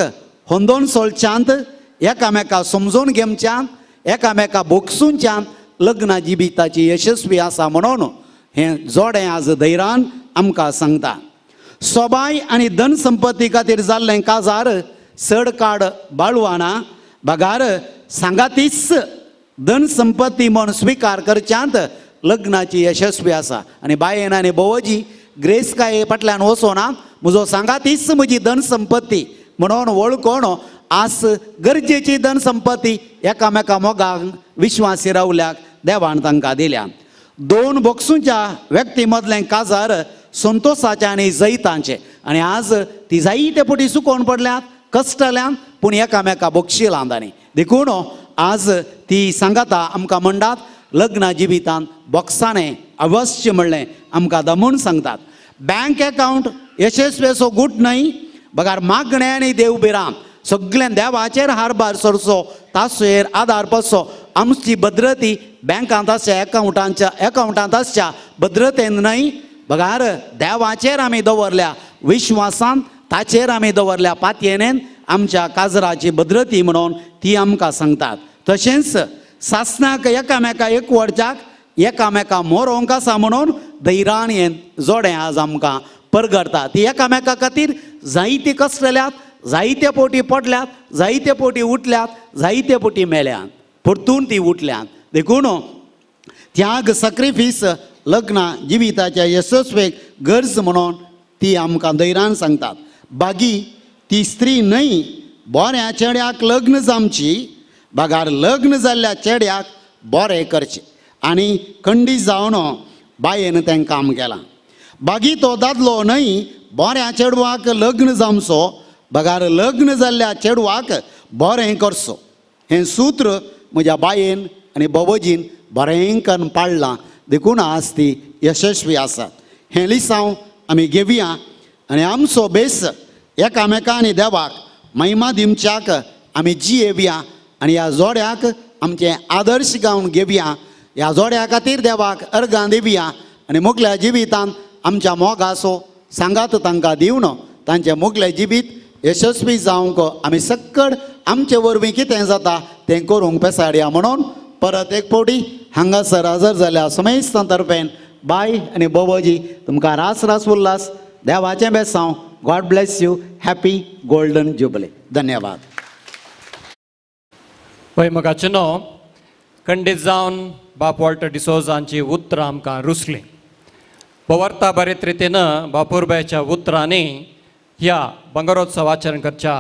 Speaker 4: होंदोन चलच्यांत, एकामेका समजून घेवच्यांत, एकामेका भोगसूंच्यान लग्ना जिविताची यशस्वी आसा म्हणून हें जोडें आज धैर्यान आमकां सांगता. सोबाय आनी धन संपत्ती खातीर जाल्लें काजार चड काळ बाळवाना. बगार सांगातीच धन संपत्ती म्हूण स्विकार करच्यांत लग्नाची यशस्वी आसा. आनी बायेन आनी भोवजी ग्रेस्तकाये फाटल्यान वचोना, म्हजो सांगातीच म्हजी धन संपत्ती म्हणून वळखून आज गरजेची धन संपत्ती एकामेका मोगाक विश्वासी रावल्याक देवान तांकां दिल्या. 2 भोगसूंच्या व्यक्ती मदलें काजार संतोशाचें आनी जैताचें. आनी आज ती जायते फावटी सुकोवन पडल्यात, कश्टल्यान, पूण एकामेका भोगशिलां तांणी. देखून आज ती सांगाता आमकां म्हणटात लग्ना जिवितांत बोगसाणें अवश्य म्हणलें आमकां दमून सांगतात. बँक अकावंट यशस्वेचो गूट न्हय, बगार मागणें आनी देवबिरां सगळ्या देवाचेर हारभार सरचो ताचेर आदार पडचो आमची भद्रती बँकांत आसच्या एकाउंटांत आसच्या भद्रतेन न्हय बगार देवाचेर आमी दवरल्या विश्वासान ताचेर आमी दवरल्या पातयेनेन आमच्या काजराची भद्रती म्हणून ती आमकां सांगतात. तशेंच सासणाक एकामेका एकवडच्याक एकामेका मोरोंक आसा म्हणून धैर्यान जोडें आज आमकां परगडटा. ती एकामेका खातीर जायती कसलेल्यात जायते पोटी पडल्यात जायते पोटी उठल्यात जायते पोटी मेल्यात परतून ती उठल्यात. देखून त्याग सॅक्रिफीस लग्ना जिविताच्या यशस्वेक गरज म्हणून ती आमकां धैर्यान सांगतात. बागी ती स्त्री न्हय बऱ्या चेड्याक लग्न जावची बागार लग्न जाल्ल्या चेड्याक बरें करचें आनी खंडीत जावन बायेन तें काम केलां. बागी तो दादलो न्हय बऱ्या चेडवाक लग्न जावचो बगार लग्न जाल्ल्या चेडवाक बरें करचो. हें सूत्र म्हज्या बायेन आनी बाबाजीन बरें करून पाळलां. देखून आज ती यशस्वी आसात. हें लिसांव आमी घेवया आनी आमचो बेस एकामेका आनी देवाक महिमा दिवच्याक आमी जियेवया आनी ह्या जोड्याक आमचें आदर्श गावन घेवया. ह्या जोड्या खातीर देवाक अर्गां दिवया आनी मुखल्या जिवितांत आमच्या मोगाचो सांगात तांकां दिवन तांचें मुखलें जिवीत यशस्वी जावंक आमी सक्कड आमचे वरवीं कितें जाता तें करूंक पेसाडया. म्हणून परत एक फावटी हांगासर हजर जाल्ल्या समेस्तां तर्फेन बाय आनी बाबाजी तुमकां रास रास उल्हास देवाचें बेसांव. God bless you. Happy golden jubilee. धन्यवाद.
Speaker 1: पळय मोगाचें न्हू खंडीत जावन बाप वॉल्टर डिसोजांची उतरां आमकां रुसलीं. पवर्ता बरेत रितीन बापूरबायच्या उतरांनी ह्या बंगरोत्सव आचरण करच्या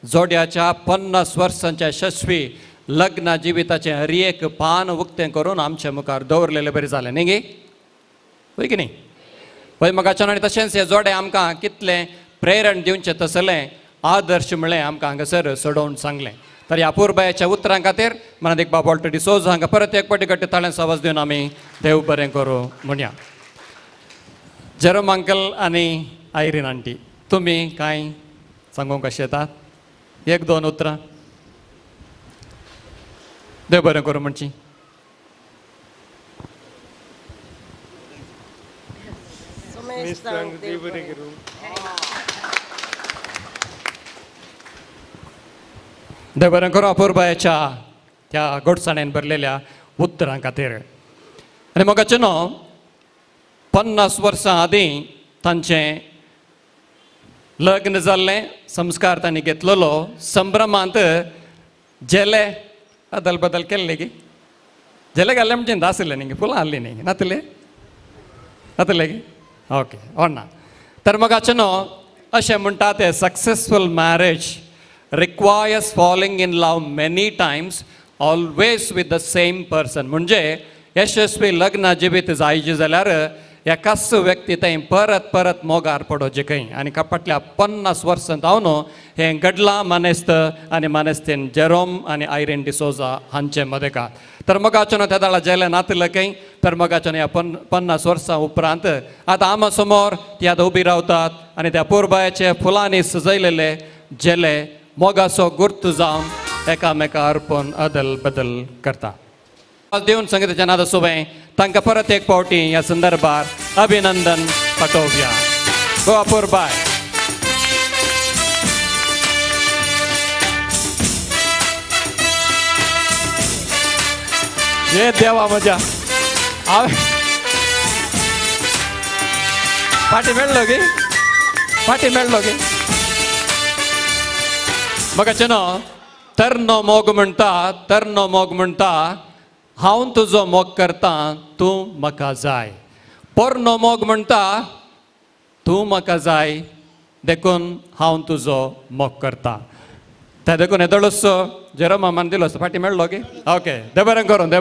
Speaker 1: जोड्याच्या 50 वर्सांच्या यशस्वी लग्न जिविताचें हर एक पान उक्तें करून आमच्या मुखार दवरलेलें बरें जालें न्ही गे पळय की न्ही. पळय मोगाचें आनी तशेंच हे जोडें आमकां कितलें प्रेरण दिवचें तसलें आदर्श म्हळें आमकां हांगासर सोडोवन सांगलें. तर ह्या अपूर्बायेच्या उतरां खातीर मनात बाब वॉल्टर डिसोजा हांकां परत एक फावटी गट्टी ताळ्यांचो आवाज दिवन आमी देव बरें करूं म्हणया. जेरोम अंकल आनी आयरीन आंटी तुमी कांय सांगूंक कशें येतात? 1-2 उतरां देव बरें करूं म्हणची. देव बरें करूं अपूर्बायेच्या त्या घोडसाणेन बरलेल्या उतरां खातीर. आनी मोगाचें न्हू 50 वर्सां आदीं तांचें लग्न जाल्लें संस्कार तांणी घेतलेलो संभ्रमांत जेले अदल बदल केल्ले गे जेले घाल्ले म्हणजे दासले न्ही फुलां हाडली न्ही नातले नातले गे ओके ना. तर मोगाचें न्हू अशें म्हणटा ते successful marriage requires falling in love many Times always with the same person. म्हणजे यशस्वी लग्न जिवीत जायचें जाल्यार एकाच व्यक्ती थंय परत परत मोगार पडोवचें खंय. आनी फाटल्या 50 वर्सां जावन हें घडलां मानेस्त आनी मानेस्तेन जेरोम आनी आयरीन डिसोजा हांचे मदेकात. तर मोगाचें त्या दाळा जेले नातले खंय तर मोगाचें ह्या 50 वर्सां उपरांत आतां आमा समोर ती आतां उबी रावतात आनी त्या पुरबायेचे फुलांनी सजयलेले जेले मोगाचो गुर्त जावन एकामेका अर्पण अदल बदल करता. देवन संगीताच्या नादा सोबें तांकां परत एक फावटी ह्या संदर्भार अभिनंदन पाठोवया. गो अपूर्बाय. हे देवा म्हज्या पाटी मेळ्ळो गे पाटी मेळ्ळो गे. मोगाचें न्हू तरनो मोग म्हणटा हांव तुजो मोग करता तूं म्हाका जाय. पोरनो मोग म्हणटा तूं म्हाका जाय देखून हांव तुजो मोग करता. ते देखून येदोळूच जेरोमा मान दिलो फाटी मेळ्ळो गे ओके देव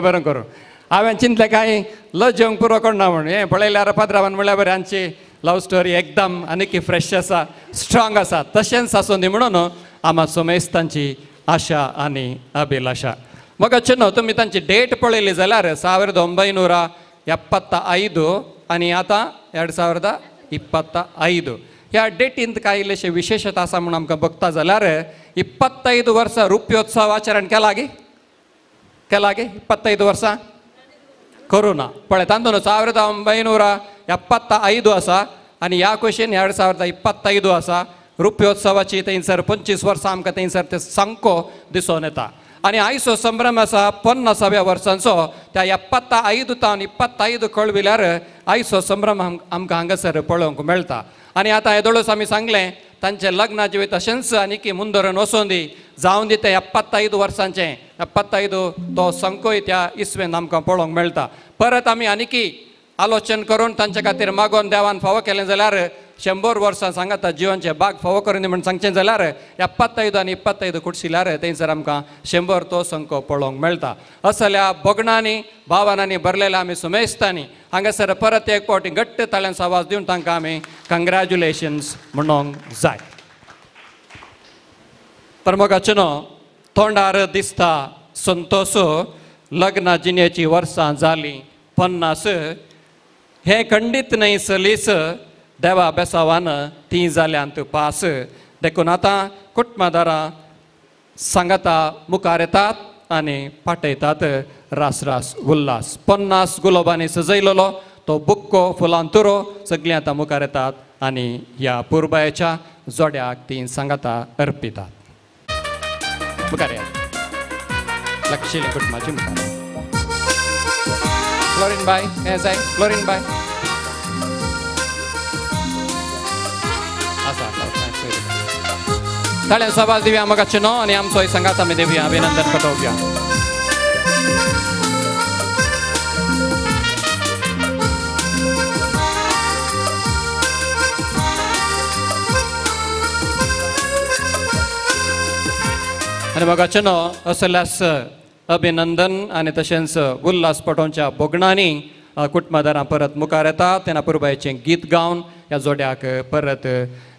Speaker 1: बरें करूं. हांवें चिंतलें काय लज जेवंक पुरो करना म्हूण हें पळयल्यार पाद्रावान म्हळ्यार बरें हांची लव स्टोरी एकदम आनीक फ्रेश आसा स्ट्रॉंग आसा. तशेंच आसूं दी म्हणून आमा सोमेस्तांची आशा आनी अभिलाशा. मोगाचें न्हू तुमी तांची डेट पळयली जाल्यार 1975 आनी आतां 2025 ह्या डेटींत कांय इल्लेशे विशेशता आसा म्हूण आमकां बघता जाल्यार 25 ವರ್ಷ ರೂಪ್ಯೋತ್ಸವ ಆಚರಣೆ ಕೆಲಾಗಿ 25 ವರ್ಷ ಕೊರೋನಾ पळय तांदूळ 1975 आसा आनी ह्या क्वेश्चन 2025 आसा रुप्योत्सवाची थंयसर 25 वर्सां आमकां थंयसर ते सामको दिसून येता आनी आयचो संभ्रम आसा 50व्या वर्सांचो त्या 75 तावन 25 कळविल्यार आयचो संभ्रम आमकां हांगासर पळोवंक मेळटा आनी आतां येदोळूच आमी सांगलें तांचें लग्न जिवीत तशेंच आनीक मुंदरून वचून दी जावन दी ते 75 वर्सांचें 75 तो संकोय त्या इस्वेन आमकां पळोवंक मेळटा परत आमी आनीकी आलोचन करून तांचे खातीर मागोवन देवान फावो केलें जाल्यार 100 वर्सां सांगाता जिवनचे बाग फावो करून दी म्हण सांगचें जाल्यार 75 आनी 25 कुडशिल्यार थंयसर आमकां 100 तो संको पळोवंक मेळटा असल्या बोगणांनी भावनांनी भरलेल्या आमी सुमेस्तांनी हांगासर परत एक फावटी घट्ट ताळ्यांचो आवाज दिवन तांकां आमी कंग्रॅच्युलेशन्स म्हणूंक जाय प्रमोगाचनो तोंडार दिसता संतोष लग्न जिणेची वर्सां जालीं 50 हे खंडीत न्हय सलीस देवा बेसावान ती जाल्यांत पास देखून आतां कुटुंबदारां सांगाता मुखार येतात आनी पाठयतात रास रास उल्हास 50 गुलाबांनी सजयलेलो तो बुक्को फुलांतुरो सगळीं आतां मुखार येतात आनी ह्या पुरबायेच्या जोड्याक ती सांगाता अर्पितात मुखार येयात लक्षिली कुटुंबाची मुखार फ्लोरीन बाय हें जाय फ्लोरीन बाय ताळ्यां सवाल दिव्या मोगाचेनो आनी आमचो संगात आमी देवया अभिनंदन पाठोवया आनी मोगाचेनो असल्यास अभिनंदन आनी तशेंच उल्हास पटोवच्या बोगणांनी कुटुंबदारां परत मुखार येतात तेन्ना पुरबायेचें गीत गावन ह्या जोड्याक परत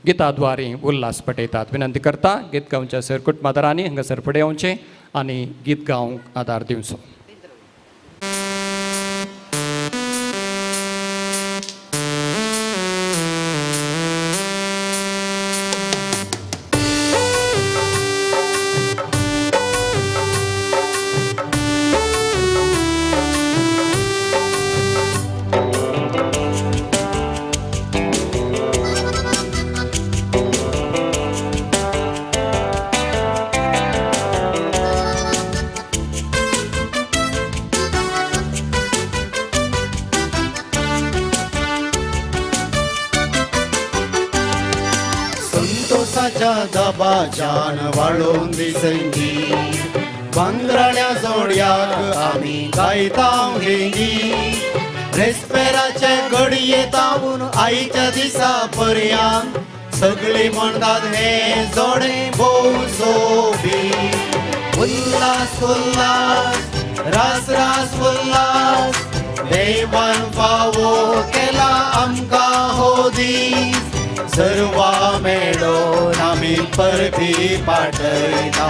Speaker 1: गिताद्वारी उल्हास पटयतात विनंती करता गीत गावच्या सर कुटुंबदारांनी हांगासर फुडें येवचें आनी गीत गावंक आदार दिवचो
Speaker 4: दबाच्यान वाळून दिसंगी बंगराळ्या जोड्याक आमी गायतांव घेंगी रेस्पेराचे घडये तावून आयच्या दिसा पर्यंत सगळीं म्हणटात हे जोडे भोव सोबी उल्हास उल्हास रास रास उल्हास देवान फावो केला आमकां हो दीस सर्वा मेळोन आमी परबी पाठयता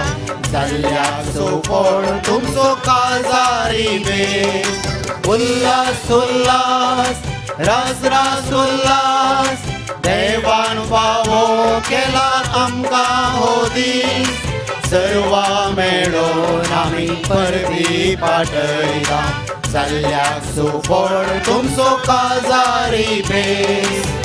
Speaker 4: जाल्ल्याक सोपोण तुमचो काजारी बेस उल्हास उल्हास रास रास उल्हास देवान फावो केला आमकां हो दीस सर्वा मेळोन आमी परबी पाठयता जाल्ल्याक सोपोण तुमचो काजारी बेस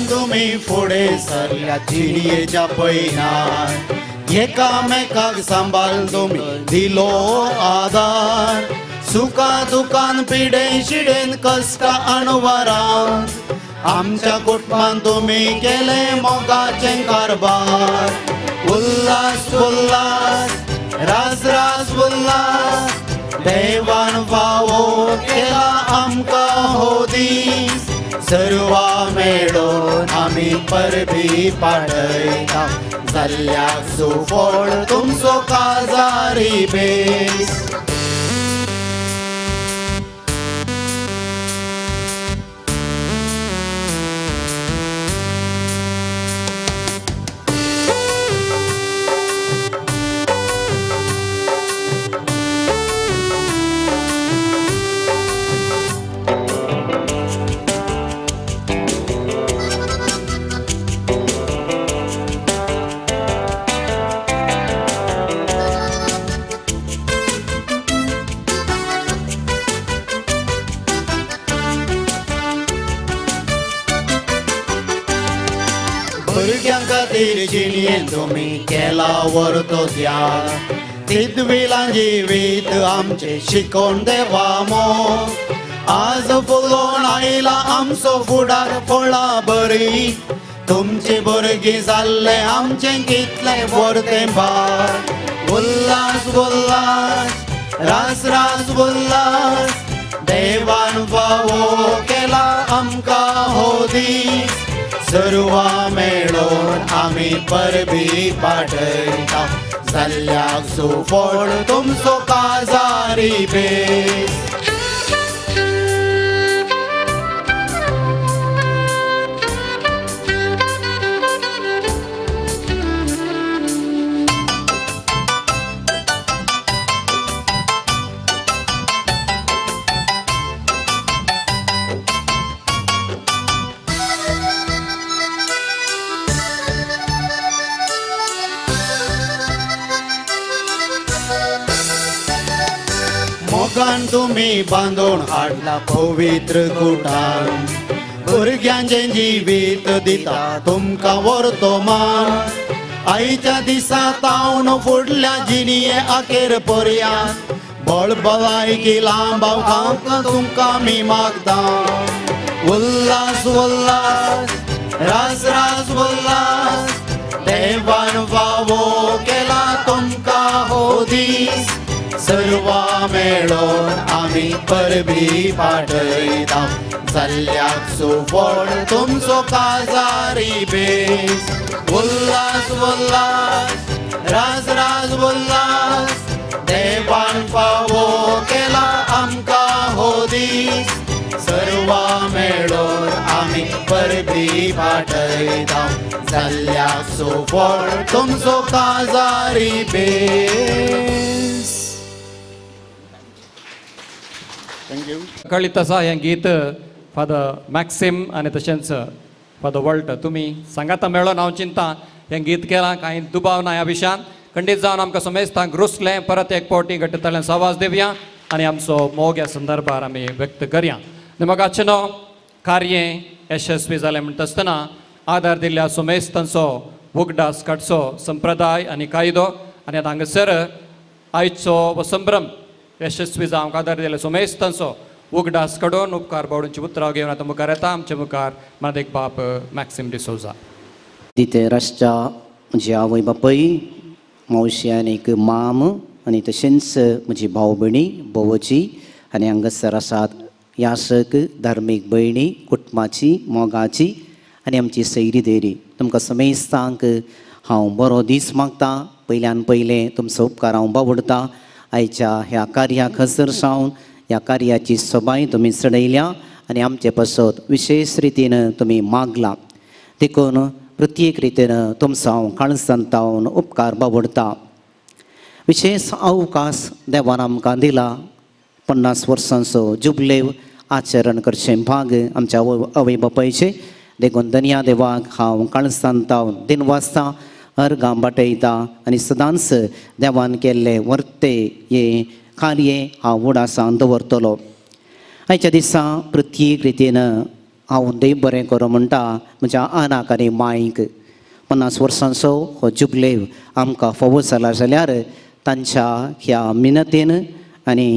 Speaker 4: तुम्ही फुडें सरल्या जिणयेच्या पैनार एकामेकाक सांबाळून तुम्ही दिलो आदार सुखा दुखान पिडेन शिडेन कश्ट अणवरान आमच्या कुटुंबान तुम्ही केले मोगाचें कारभार उल्हास उल्हास रास रास उल्हास देवान फावो केला आमकां हो दीस सर्वा मेळोन आमी परबी पाठयता जाल्ल्याक सुफळ तुमचो काजारी बेस. भुरग्यां खातीर जिणेंत तुमी केला व्हरतो त्याग. तिदविलां जिवीत आमचे शिकोवन देवा मोग. आज फुलोवन आयला आमचो फुडार फळां बरी. तुमचे भुरगीं जाल्ले आमचें कितलें वर्तें भार. उल्हास उल्हास रास रास उल्हास देवान फावो केला आमकां हो दीस. सर्वा मेळोन आमी परबी पाठयता जाल्ल्याक सुफळ तुमचो काजारी बेस. मोगान तुमी बांदून हाडला पवित्र कुटान. भुरग्यांचें जिवीत दिता तुमकां व्हरतो मान. आयच्या दिसा तावन फुडल्या जिणये आखेर पर्यांत बळबलायकी लांबाव खावंक तुमकां मी मागता. उल्हास उल्हास रास रास उल्हास देवान फावो केला तुमकां हो दीस. सर्वा मेळोन आमी परबी पाठयता जाल्ल्याक सुफळ तुमचो काजारी बेस. उल्हास उल्हास रास रास उल्हास देवान फावो केला आमकां हो दीस. सर्वा मेळोन आमी परबी पाठयता जाल्ल्याक सुफळ तुमचो काजारी बेस.
Speaker 1: कळीत आसा हें गीत फादर मॅक्सिम आनी तशेंच फादर वॉल्ट तुमी सांगाता मेळोन हांव चिंता हें गीत केलां कांय दुबाव ना ह्या विशयान. खंडीत जावन आमकां समेस्तांक रुसलें परत एक पावटी घट्टतल्यान आवाज दिवया आनी आमचो मोग ह्या संदर्भार आमी व्यक्त करया. मोगाचें कार्य यशस्वी जालें म्हणटा आसतना आदार दिल्ल्या सुमेस्तांचो उगडास काडचो संप्रदाय आनी कायदो आनी आतां हांगासर आयचो हो संभ्रम यशस्वी जावंक आदार दिल्ल्या सुमेस्तांचो उगडास काडून उपकार बावडूंची उतरां घेवन आतां मुखार येता आमचे मुखार मादेक बाप मॅक्सिम डिसोजा.
Speaker 5: दिते राष्ट्रा म्हजी आवय बापय मावशी आनीक माम आनी तशेंच म्हजी भाव भयणी भोवची आनी हांगासर आसात यासक धार्मीक भयणी कुटुंबाची मोगाची आनी आमची सैरी देरी तुमकां समेस्तांक हांव बरो दीस मागतां. पयल्यान पयलें तुमचो उपकार हांव बावडटां. आयच्या ह्या कार्याक हजर जावन ह्या कार्याची सबाय तुमी चडयल्या आनी आमचे पासत विशेश रितीन तुमी मागला. देखून प्रत्येक रितीन तुमचो हांव काळजांतावन उपकार बावडटां. विशेश अवकाश देवान आमकां दिला 50 वर्सांचो जुबलेव आचरण करचें भाग आमच्या आवय बापायचे. देखून धन्या देवाक हांव काळजांतावन दिन वाजता अर्गां बाटयता आनी सदांच देवान केल्ले वर्ते हे कार्य हांव उडासां दवरतलो. आयच्या दिसा प्रत्येक रितीन हांव देव बरें करूं म्हणटा म्हज्या आनाक आनी मांयक 50 वर्सांचो हो जुबलेव आमकां फावो जाला जाल्यार तांच्या ह्या मिनतीन आनी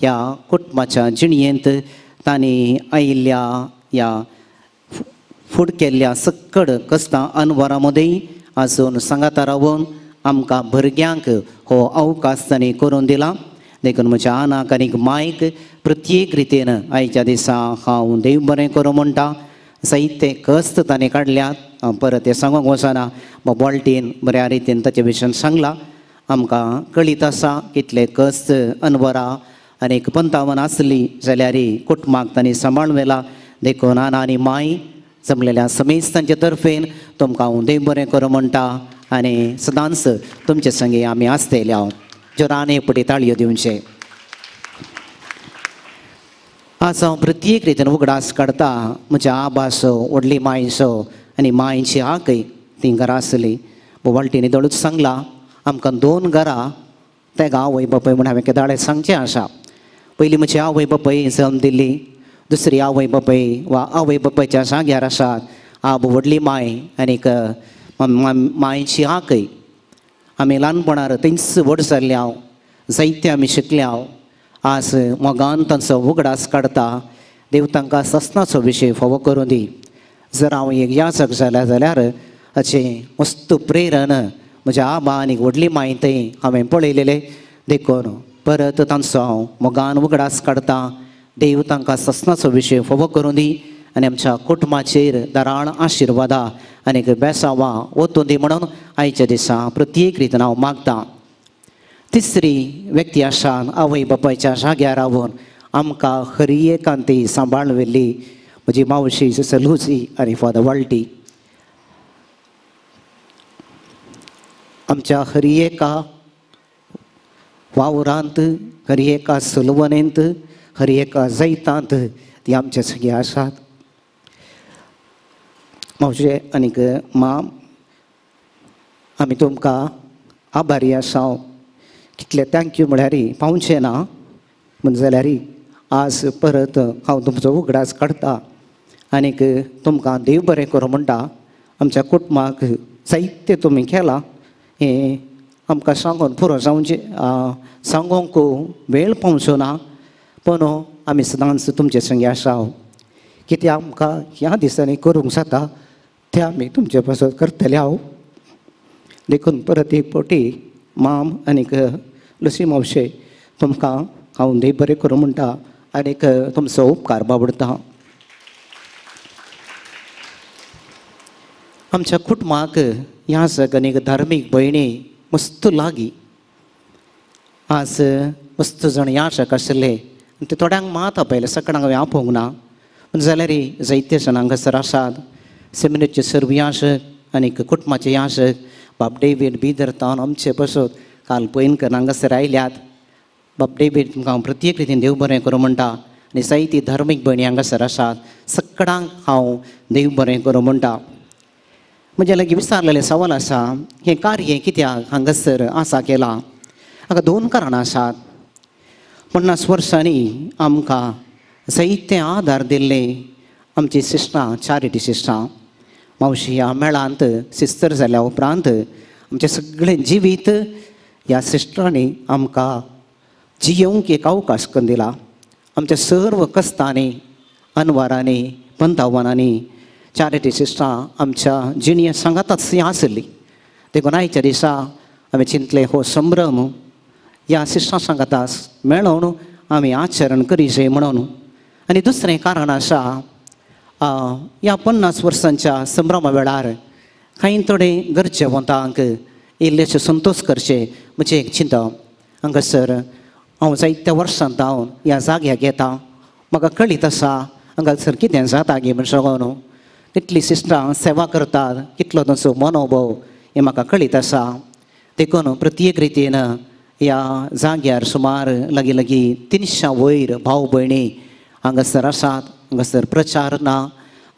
Speaker 5: ह्या कुटुंबाच्या जिणयेंत तांणी आयिल्ल्या ह्या फूड केल्ल्या सक्कड कश्टां अनवरां मदीं आजून सांगाता रावून आमकां भुरग्यांक हो अवकाश तांणी करून दिला. देखून म्हज्या आनाक आनीक मांयक प्रत्येक रितीन आयच्या दिसा हांव देव बरें करूं म्हणटा. जायते कस्त ताणें काडल्यात परत हें सांगूंक वचना बॉल्टीन बऱ्या रितीन ताचे विशयी सांगलां आमकां कळीत आसा कितले कस्त अनवरां आनी 55 आसली जाल्यार कुटुंबाक तांणी सांबाळून व्हेला देखून नाना आनी माय जमलेल्या समेस्तांचे तर्फेन तुमकां हांव देव बरें करूं म्हणटा आनी सदांच तुमचे संगी आमी आसतले हांव जोरान एक पटी ताळयो दिवचे आज हांव प्रत्येक रितीन उगडास काडटा म्हज्या आबासो व्हडली मायसो आनी मायची आकय ती घरा आसली बोवाळटीनी दळूच सांगलां आमकां 2 घरां तें आवय बापूय म्हण हांवें केदाळे सांगचें आसा पयलीं म्हजी आवय बापूय जल्म दिल्ली दुसरी आवय बापूय वा आवय बापूयच्या जाग्यार आसात आब व्हडली माय आनीक मायची आकय आमी ल्हानपणार थंयच व्हड जाल्ले हांव जायते आमी शिकले हांव आज मोगान तांचो उगडास काडटा देव तांकां सस्नाचो विशय फावो करूं दी जर हांव एक याचक जाल्या जाल्यार हाचें मस्त प्रेरण म्हज्या आबा आनी व्हडली माय थंय हांवें पळयलेलें देखून परत तांचो हांव मोगान उगडास काडटा देव तांकां सस्नाचो विशय फावो करूं दी आनी आमच्या कुटुंबाचेर दाराळ आशिर्वादा आनीक बेसांवां वचूं दी म्हणून आयच्या दिसा प्रत्येक रितीन हांव मागतां तिसरी व्यक्ती आसा आवय बापायच्या जाग्यार रावून आमकां खरी एकांती सांबाळ व्हेल्ली म्हजी मावशी सिस्टर लुसी आनी फादर वाल्टी आमच्या खरी एका वावरांत खरी एका सुलवणेंत खरी एका जैतांत ती आमचे सगळे आसात मावशे आनीक माम आमी तुमकां आभारी आसा कितले थँक्यू म्हळ्यार पावचें ना म्हण जाल्यार आज परत हांव तुमचो उगडास काडटा आनीक तुमकां देव बरें करूं म्हणटा आमच्या कुटुंबाक जायते तुमी केलां हें आमकां सांगून पुरो जावचें सांगूंक वेळ पावचो ना पूण आमी सदांच तुमचे संगी आसा कितें आमकां ह्या दिसांनी करूंक जाता तें आमी तुमचे पासत करतले हांव देखून परत एक फावटी माम आनीक लुसी मावशे तुमकां हांव देव बरें करूं म्हणटा आनीक तुमचो उपकार बाबडता आमच्या कुटुंबाक ह्या सगळ्यांक धार्मीक भयणी मस्त लागीं आज मस्त जाण ह्या शक आसले ते थोड्यांक मात आपयले सकाळांक हांवें आपोवंक ना पूण जाल्यार जायते जाण हांगासर आसात सेमिनेटचे सर्व याशक आनीक कुटुंबाचे याशक बाब डेवीड बिदर तावन आमचे पासत काल पयनकर हांगासर आयल्यात बाब डेवीड तुमकां हांव प्रत्येक रितीन देव बरें करूं म्हणटा आनी जायती धार्मीक भयणी हांगासर आसात सकाळांक हांव देव बरें करूं म्हणटा म्हजे लागीं विचारलेले सवाल आसा हें कार्य कित्याक हांगासर आसा केलां हाका 2 कारणां आसात 50 वर्सांनी आमकां जायते आदार दिल्ले आमची सिस्टरां चॅरिटी सिस्टरां मावशी ह्या मेळांत सिस्टर जाल्या उपरांत आमचें सगळें जिवीत ह्या सिस्टरांनी आमकां जियोवंक एक अवकाश करून दिला आमच्या सर्व कश्टांनी अनवरांनी पंतावनांनी चॅरिटी सिस्टरां आमच्या जिणये सांगातच आसली देखून आयच्या दिसा हांवें चिंतलें हो संभ्रम ह्या सिस्टरां सांगातास मेळोवन आमी आचरण करीचे म्हणून आनी दुसरें कारण आसा ह्या 50 वर्सांच्या संभ्रमा वेळार कांय थोडे गरजेवंतांक इल्लेशे संतोश करचे म्हजें एक चिंतप हांगासर हांव जायत्या वर्सांत हांव ह्या जाग्याक येता म्हाका कळीत आसा हांगासर कितें जाता गे म्हण सगळो कितली सिस्टरां सेवा करतात कितलो तांचो मनोभव हें म्हाका कळीत आसा देखून प्रत्येक रितीन ह्या जाग्यार सुमार लागीं 300 वयर भाव भयणी हांगासर आसात हांगासर प्रचार ना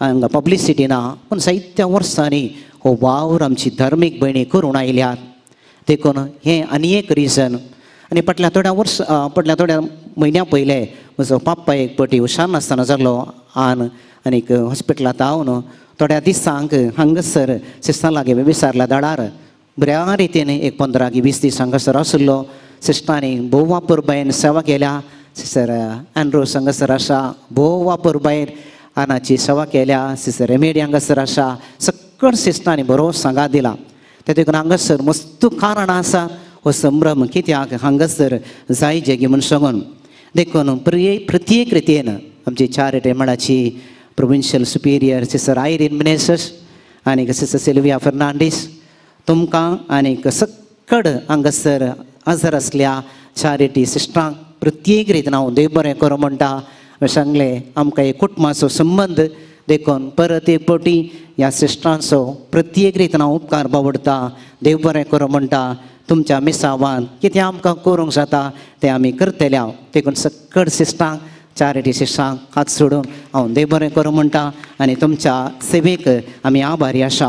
Speaker 5: हांगा पब्लिसिटी ना पूण जायत्या वर्सांनी हो वावर आमची धार्मीक भयणी करून आयल्यात देखून हें आनी एक रिजन आनी फाटल्या थोड्या म्हयन्या पयले म्हजो पाप्पा एक फावटी हुशार नासतना जाल्लो आनीक हॉस्पिटलांत हांव थोड्या दिसांक हांगासर सिस्टरां लागीं विचारल्या दाडार बऱ्या रितीन एक 15 की 20 दीस हांगासर आशिल्लो सिस्टरांनी भोव वापर बायन सेवा केल्या सिस्टर एंड्रोस हांगासर आसा भोव वापर बायन आनाची सेवा केल्या सिस्टर रेमेडी हांगासर आसा सकळ सिस्टरांनी बरो सांगात दिला ते देखून हांगासर मस्त कारणां आसा हो संभ्रम कित्याक हांगासर जाय जेगी म्हूण सांगून देखून प्रत्येक रितीन आमची चॅरिटी मेळाची provincial superior sister Irene Menezes आनी सिस्टर सिल्विया फर्नांडीस तुमकां आनीक सक्कड हांगासर हजर आसल्या चॅरिटी सिस्टरांक प्रत्येक रितीन हांव देव बरें करूं म्हणटा सांगलें आमकां एक कुटुंबाचो संबंद देखून परत एक फावटी ह्या सिस्टरांचो प्रत्येक रितीन हांव उपकार बावडटा देव बरें करूं म्हणटा तुमच्या मिसावान कितें आमकां करूंक जाता तें आमी करतले हांव देखून सक्कड सिस्टरांक चॅरिटी सिस्टरांक हात सोडून हांव देव बरें करूं म्हणटा आनी तुमच्या सेवेक आमी आभारी आसा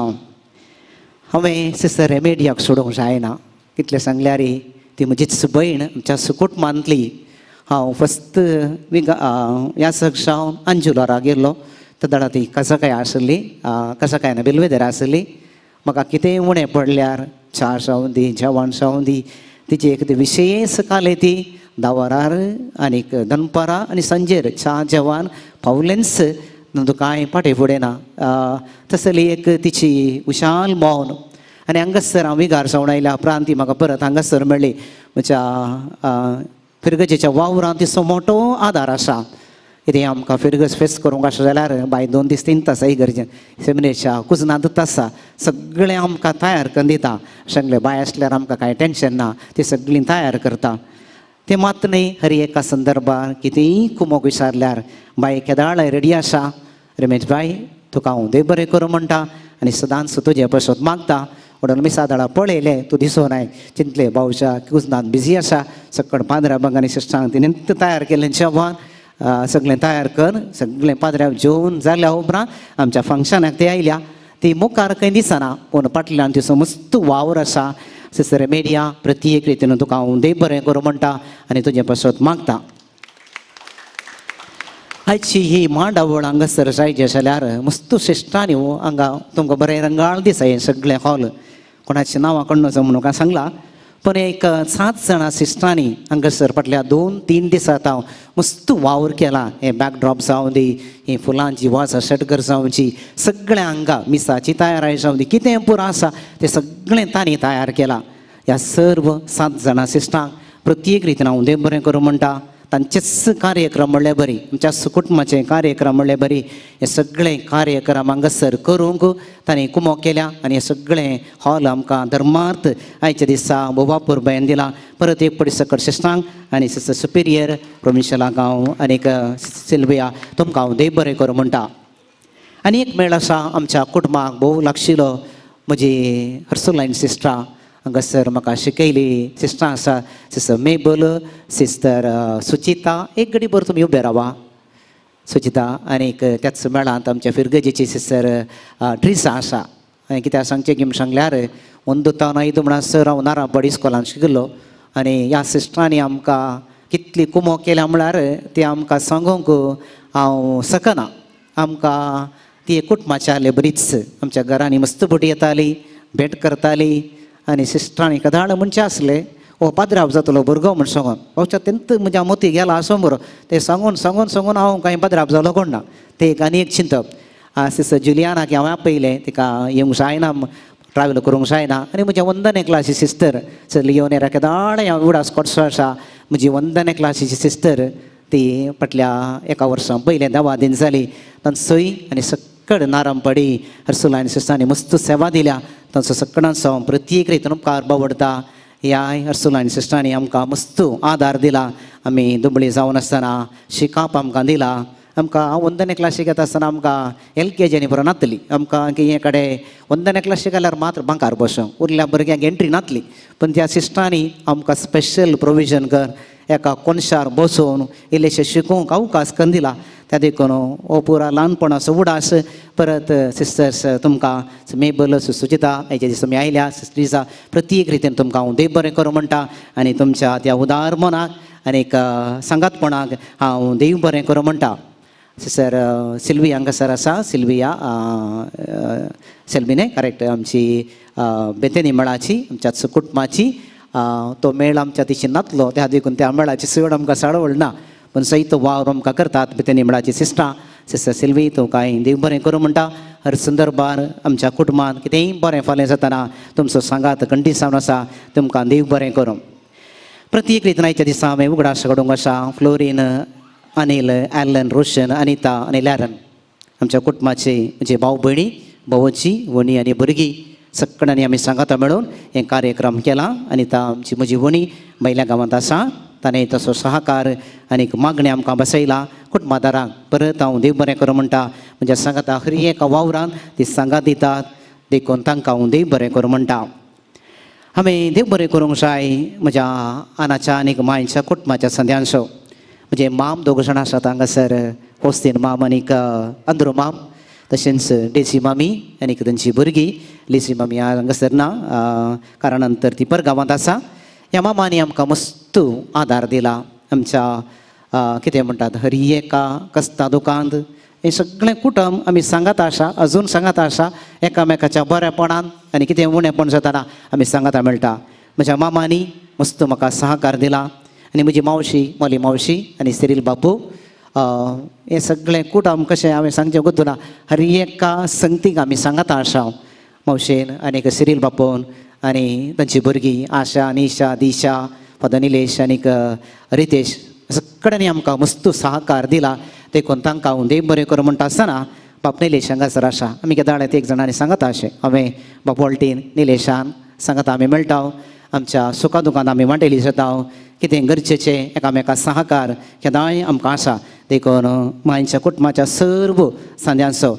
Speaker 5: हांवें सिस्टर रेमेडियाक सोडूंक जायना कितलें सांगल्यार ती म्हजीच भयण आमच्या सुकुटुंबांतली हांव फस्ट ह्या सावन अंजुलारा गेल्लो तदां ती कसाकाय आसली कसाकायना बेलवेदेरा आसली म्हाका कितेंय उणें पडल्यार च्या जावं दी जेवण जावं दी तिची एक विशेश काले ती दावरार आनीक दनपारां आनी सांजेर च्या जेवण पावलेंच कांय फाटीं फुडें ना तसली एक तिची विशाल मौन आनी हांगासर हांव विगार जावन आयल्या उपरांत ती म्हाका परत हांगासर मेळ्ळी म्हज्या फिरगजेच्या वावरांत तिचो मोठो आदार आसा कितें आमकां फिरगज फेस करूंक आसा जाल्यार बाय 2 दीस 3 तास इगर्जेन सेमिनेच्या कुजनांत आसा सगळें आमकां तयार करून दिता सांगलें बाय आसल्यार आमकां कांय टेन्शन ना ती सगळीं तयार करता तें मात न्ही हरी एका संदर्भार कितेंय कुमोक विचारल्यार बाय केदाळ रेडी आसा रमेश बाय तुका हांव देव बरें करूं म्हणटा आनी सदांच तुजे पसत मागता म्हणून मी सादाळा पळयलें तूं दिसो नाय चिंतलें भावच्या कुजनांत बिजी आसा सक्कड पाद्र्या बंगानी सिस्टरांक तिणें तयार केलें जेवण सगळें तयार कर सगळें पाद्र्या जेवन जाल्या उपरांत आमच्या फंक्शनाक ती आयल्या ती मुखार खंय दिसना पूण फाटल्यान तिचो मस्त वावर आसा सिस्टर रेमेडिया प्रत्येक रितीन तुका हांव देव बरें करूं म्हणटा आनी तुजें पसत मागता आयची ही मांडावळ हांगासर जायची जाल्यार मस्त श्रेश्ठांनी हांगा तुमकां बरें रंगाळ दिसा हें सगळें हॉल कोणाचें नांवां कळनाचो म्हणून काय सांगलां पण एक 7 जाणां सिस्टरांनी हांगासर फाटल्या 2-3 दिसांत हांव मस्त वावर केला हें बॅकड्रॉप जावं दी ही फुलांची वाज षटकर जावची सगळें हांगा मिसाची तयारी जावं दी कितें पुरो आसा तें सगळें तांणी तयार केलां ह्या सर्व 7 जाणां सिस्टरांक प्रत्येक रितीन हांव देव बरें करूं म्हणटा तांचेच कार्यक्रम म्हणले बरी आमच्या कुटुंबाचे कार्यक्रम म्हणले बरी हे सगळे कार्यक्रम हांगासर करूंक तांणी कुमोक केल्या आनी हे सगळें हॉल आमकां धर्मार्थ आयच्या दिसा बोबापूर बयन दिला परत एक पडी सकट सिस्टरांक आनी सिस्टर सुपिरियर प्रोविन्शियलाक हांव आनीक सिल्विया तुमकां हांव देव बरें करूं म्हणटा आनी एक मेळ आसा आमच्या कुटुंबाक भोव लागशिल्लो म्हजी हर्सुलायन सिस्टरां हांगासर म्हाका शिकयली सिस्टरां आसा सिस्टर मेबल सिस्टर सुचिता एक घडी भर तुमी उबे रावा सुचिता आनीक त्याच मेळांत आमच्या फिरगजेची सिस्टर ट्रिसा आसा हांवें कित्याक सांगचें की सांगल्यार 1 म्हणा सर हांव नारापडी इस्कॉलांत शिकलो आनी ह्या सिस्टरांनी आमकां कितली कुमोक केल्या म्हळ्यार ती आमकां सांगूंक हांव सकना आमकां ती कुटुंबाची आहली बरीच आमच्या घरांनी मस्त बोटी येताली भेट करताली आनी सिस्टरांनी कदाळ म्हणचे आसले हो पाद्राव जातलो भुरगो म्हण सांगून भावच्या तेंत म्हज्या मोती गेला आसो बरो ते सांगून सांगून सांगून हांव कांय पाद्राव जालो कोण ना ते एक आनी एक चिंतप सिस्टर जुलियानाक हांवें आपयलें तिका येवंक जायना ट्रॅवल करूंक जायना आनी म्हज्या वंदने क्लासी सिस्टर सर लियोनेरा केदाळ हांव उडास कोटसो आसा म्हजी वंदने क्लासीची सिस्टर ती फाटल्या 1 वर्सा पयलें 10 दीन जाली तांचोय आनी सक्कड नारांपडी हर्सुलायन सिस्टरांनी मस्त सेवा दिल्या तांचो सक्कडांचो प्रत्येक रितीन उपकार बावडटा ह्या हर्सुलायन सिस्टरांनी आमकां मस्त आदार दिला आमी दुबळी जावन आसतना शिकाप आमकां दिला आमकां वंदने क्लासीक येता आसतना आमकां LKG बरो नातली आमकां हे कडेन वंदने क्लासीक जाल्यार मात्र बांकार बसोंक उरल्या भुरग्यांक एंट्री नातली पण त्या सिस्टरांनी आमकां स्पेशल प्रोविजन कर एका कोनशार बसोवन इल्लेशें शिकूंक अवकाश करून दिला त्या देखून हो पुरा ल्हानपणाचो उडास परत सिस्टर्स तुमकां मेबल सुचिता हेचे दिसा तुमी आयल्या सिस्टरीजा प्रत्येक रितीन तुमकां हांव देव बरें करूं म्हणटा आनी तुमच्या त्या उदार मनाक आनीक सांगातपणाक हांव देव बरें करूं म्हणटा सिस्टर सिल्विया हांगासर आसा सिल्विया सेल्विने करेक्ट आमची बेतेनी मेळाची आमच्या कुटुंबाची तो मेळ आमच्या दिशेन नातलो त्या देखून त्या मेळाची सड आमकां साडवळ ना पण सयत वावर आमकां करतात बेतेनी मेळाची सिस्टरां सिस्टर सिल्वी तुमकां हांवें देव बरें करूं म्हणटा हर संदर्भार आमच्या कुटुंबांत कितेंय बरें फालें जातना तुमचो सांगात कंटिसावन आसा तुमकां देव बरें करूं प्रत्येक रितीन आयच्या दिसा हांवें उगडास काडूंक आसा फ्लोरीन अनिल एलन रोशन अनिता आनी लॅरन आमच्या कुटुंबाचे म्हणजे भाऊ भयणी भावाची वणी आनी भुरगीं सगळ्यांनी आमी सांगाता मेळून हे कार्यक्रम केला आनी आमची म्हजी वणी बैल्या गांवांत आसा ताणें तसो सहकार आनी मागणी आमकां बसयला कुटुंबादारांक परत हांव देव बरें करूं म्हणटा म्हणजे सांगाता हर एका वावरान ती सांगात दितात देखून तांकां हांव देव बरें करूं म्हणटा हांवें देव बरें करूंक जाय म्हज्या आनाच्या आनीक मायच्या कुटुंबाच्या सद्यांचो म्हणजे माम दोग जाणां आसात हांगासर होस्तीन माम आनीक अंद्रो माम तशेंच डेसी मामी आनीक तांची भुरगीं लेसी मामी हांगासर ना कारणांतर ती परगांवांत आसा ह्या मामांनी आमकां मस्त आदार दिला आमच्या कितें म्हणटात हर एका कस्ता दुकांत हे सगळें कुटुंब आमी सांगात आसा अजून सांगात आसा एकामेकाच्या बरेपणान आनी कितें उणेपण जाताना आमी सांगाता मेळटा म्हज्या मामांनी मस्त म्हाका सहकार दिला आनी म्हजी मावशी मोली मावशी आनी सिरील बापू हे सगळें कुटुंब कशें हांवें सांगचें गो ना हर एका संगतीक आमी सांगाता आसा मावशेन आनीक सिरील बापून आनी तांची भुरगीं आशा निशा दिशा फादर निलेश आनीक रितेश सगळ्यांनी आमकां मस्त सहकार दिला देखून तांकां हांव देव बरें करूं म्हणटा आसतना बाप निलेश हांगासर आसा आमी केदाळ्यात एक जाणांनी सांगता अशें हांवें बाप वॉल्टीन निलेशान सांगता आमी मेळटा आमच्या सुखा दुकान आमी वांटेली जाता कितें गरजेचें एकामेका सहकार केदांय आमकां आसा देखून मायच्या कुटुंबाच्या सर्व सांद्यांचो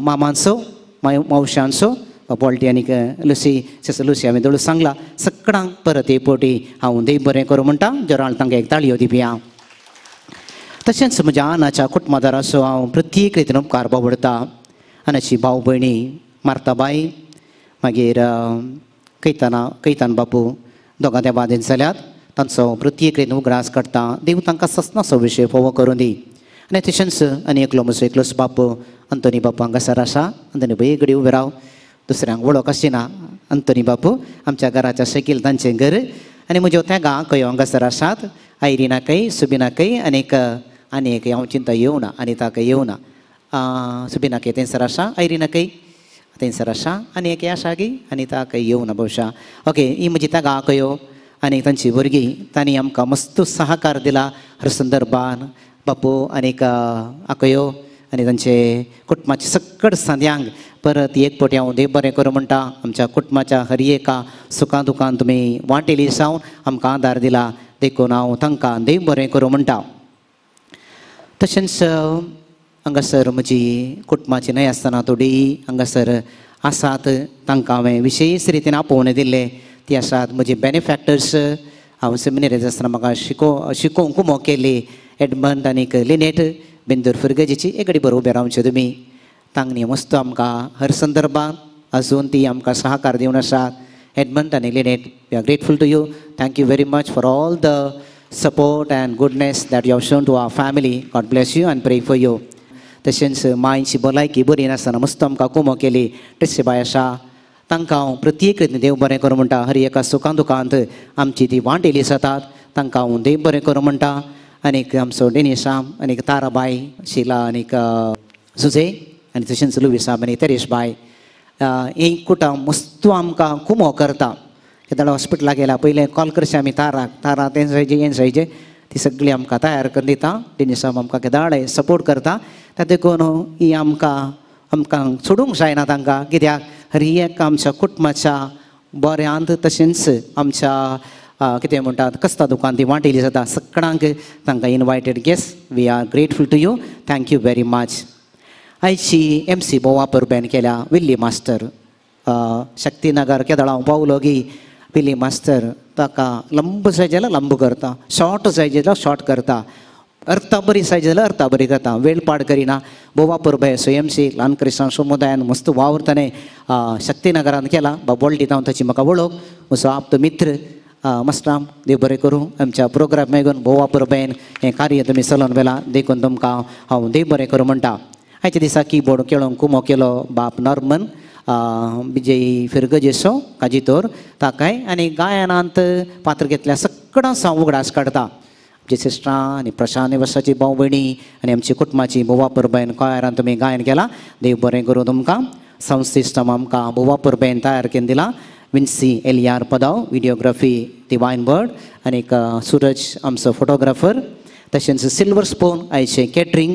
Speaker 5: मामांचो मावश्यांचो पॉल्टी आनीक लुसी सिस्टर लुसी हांवें दळू सांगला सगळ्यांक परत हे पोटी हांव देव बरें करूं म्हणटा जोराळ तांकां एक ताळयो दिवया तशेंच म्हज्या आनाच्या कुटुंबादाराचो हांव प्रत्येक रितीन उपकार बावडटा आनाची भाव भयणी मार्ताबाई मागीर कैतान बापू दोगां त्या बादेन जाल्यात तांचो प्रत्येक रितीन उगडास काडटा देव तांकां सस्नाचो विशय फोव करूं दी आनी तशेंच आनी एकलो म्हजो एकलोच बापू अंतोनी बापू हांगासर आसा अंतोनी बाई घडी उबे राव दुसऱ्यांक वळख आसची अंतोनी बापू आमच्या घराच्या सकयल तांचें घर आनी म्हज्यो तेगां खंय हांगासर आसात आयरिनाकय सुबिनाकय आनीक आनी एक हांव चिंता येवना आनी ताका येवना सुबिनाकय थंयसर आसा आयरिनाकय थंयसर आसा आनी एक आसा गी आनी ताका येवना भोवशा ओके ही म्हजी तेगां खंयो आनी तांची भुरगीं तांणी आमकां मस्त सहकार दिला हर संदर्भान बापू आनीक आकयो आनी तांचे कुटुंबाच्या सगळ सांद्यांक परत एक पोटी हांव देव बरें करूं म्हणटा आमच्या कुटुंबाच्या हर एका सुखा दुखान तुमी वांटेली सावन आमकां आदार दिला देखून हांव तांकां देव बरें करूं म्हणटा तशेंच हांगासर म्हजी कुटुंबाची न्हय आसतना थोडी हांगासर आसात तांकां हांवें विशेश रितीन आपोवणें दिल्ले ती आसात म्हजी बेनिफॅक्टर्स हांव सेमिनरींत आसतना म्हाका शिकोवंक मोग केली एडमंड आनीक लिनेट बिंदूर फुरगेजीची एक घडी बरोबर उबे रावचे तुमी तांणी मस्त आमकां हर संदर्भान अजून ती आमकां सहकार दिवन आसात एडमंड आनी Lynette we are grateful to you thank you very much for all the support and goodness that you have shown to our family God bless you and pray for you तशेंच मायची भलायकी बरी नासतना मस्त आमकां कुमो केली tasty bye आसा तांकां हांव प्रत्येक रितीन देव बरें करूं म्हणटा हर एका सुखां दुखांत आमची ती वांटेली जातात तांकां हांव देव बरें करूं म्हणटा आनीक आमचो डेनिसाम आनीक ताराबाई शिला आनीक जुजे आनी तशेंच लुविसाम आनी तेरेशबाई ही कुटुंब मस्त आमकां कुमो करता केदाळ हॉस्पिटलाक गेल्या पयलें कॉल करचें आमी तारा तें जायजें हें जायजें ती सगळी आमकां तयार करून दिता डेनिसाम आमकां केदाळे सपोर्ट करता ताका देखून ही आमकां सोडूंक जायना तांकां कित्याक हर एक आमच्या कुटुंबाच्या बऱ्यांत तशेंच आमच्या कितें म्हणटात कस्ता दुकान ती वांटेली जाता सगळ्यांक तांकां invited guest we are grateful to you thank you very much आयची MC बोवा परबेन केल्या विल्ली मास्टर शक्तीनगर केदाळ हांव पावलो की विल्ली मास्टर ताका लंब जाय जाल्यार लंब करता शॉर्ट जाय जाल्यार शॉर्ट करता अर्था बरी जाय जाल्यार अर्था बरी करता वेळ पाड करिना बोवा परबे SOMC ल्हान क्रिस्तांव समुदायान मस्त वावर ताणें शक्तीनगरान केला बाबोळटी जावन ताची म्हाका वळख म्हजो आप्त मित्र मस्त्राम देव बरें करूं आमच्या प्रोग्राम मेळून बोवा परबेन हें कार्य तुमी चलोवन व्हेलां देखून तुमकां हांव देव बरें करूं म्हणटा आयच्या दिसा कीबोर्ड खेळोंक कुमो केलो बाप नॉर्मन विजय फिरगजेसो काजीतोर ताकाय आनी गायनांत पात्र घेतल्या सगळ्यां हांव उगडास काडटा आमची सिस्टरां आनी प्रशांत निवासाची भाव भयणी आनी आमची कुटुंबाची बोवा परबेन कोयारान तुमी गायन केलां देव बरें करूं तुमकां सावंड सिस्टम आमकां बोवा परबेन तयार केन्न दिलां विन्सी एलियार पदाव विडियोग्राफी डिवायन बर्ड आनीक सुरज आमचो फोटोग्राफर तशेंच सिल्वर स्पून आयचे कॅटरिंग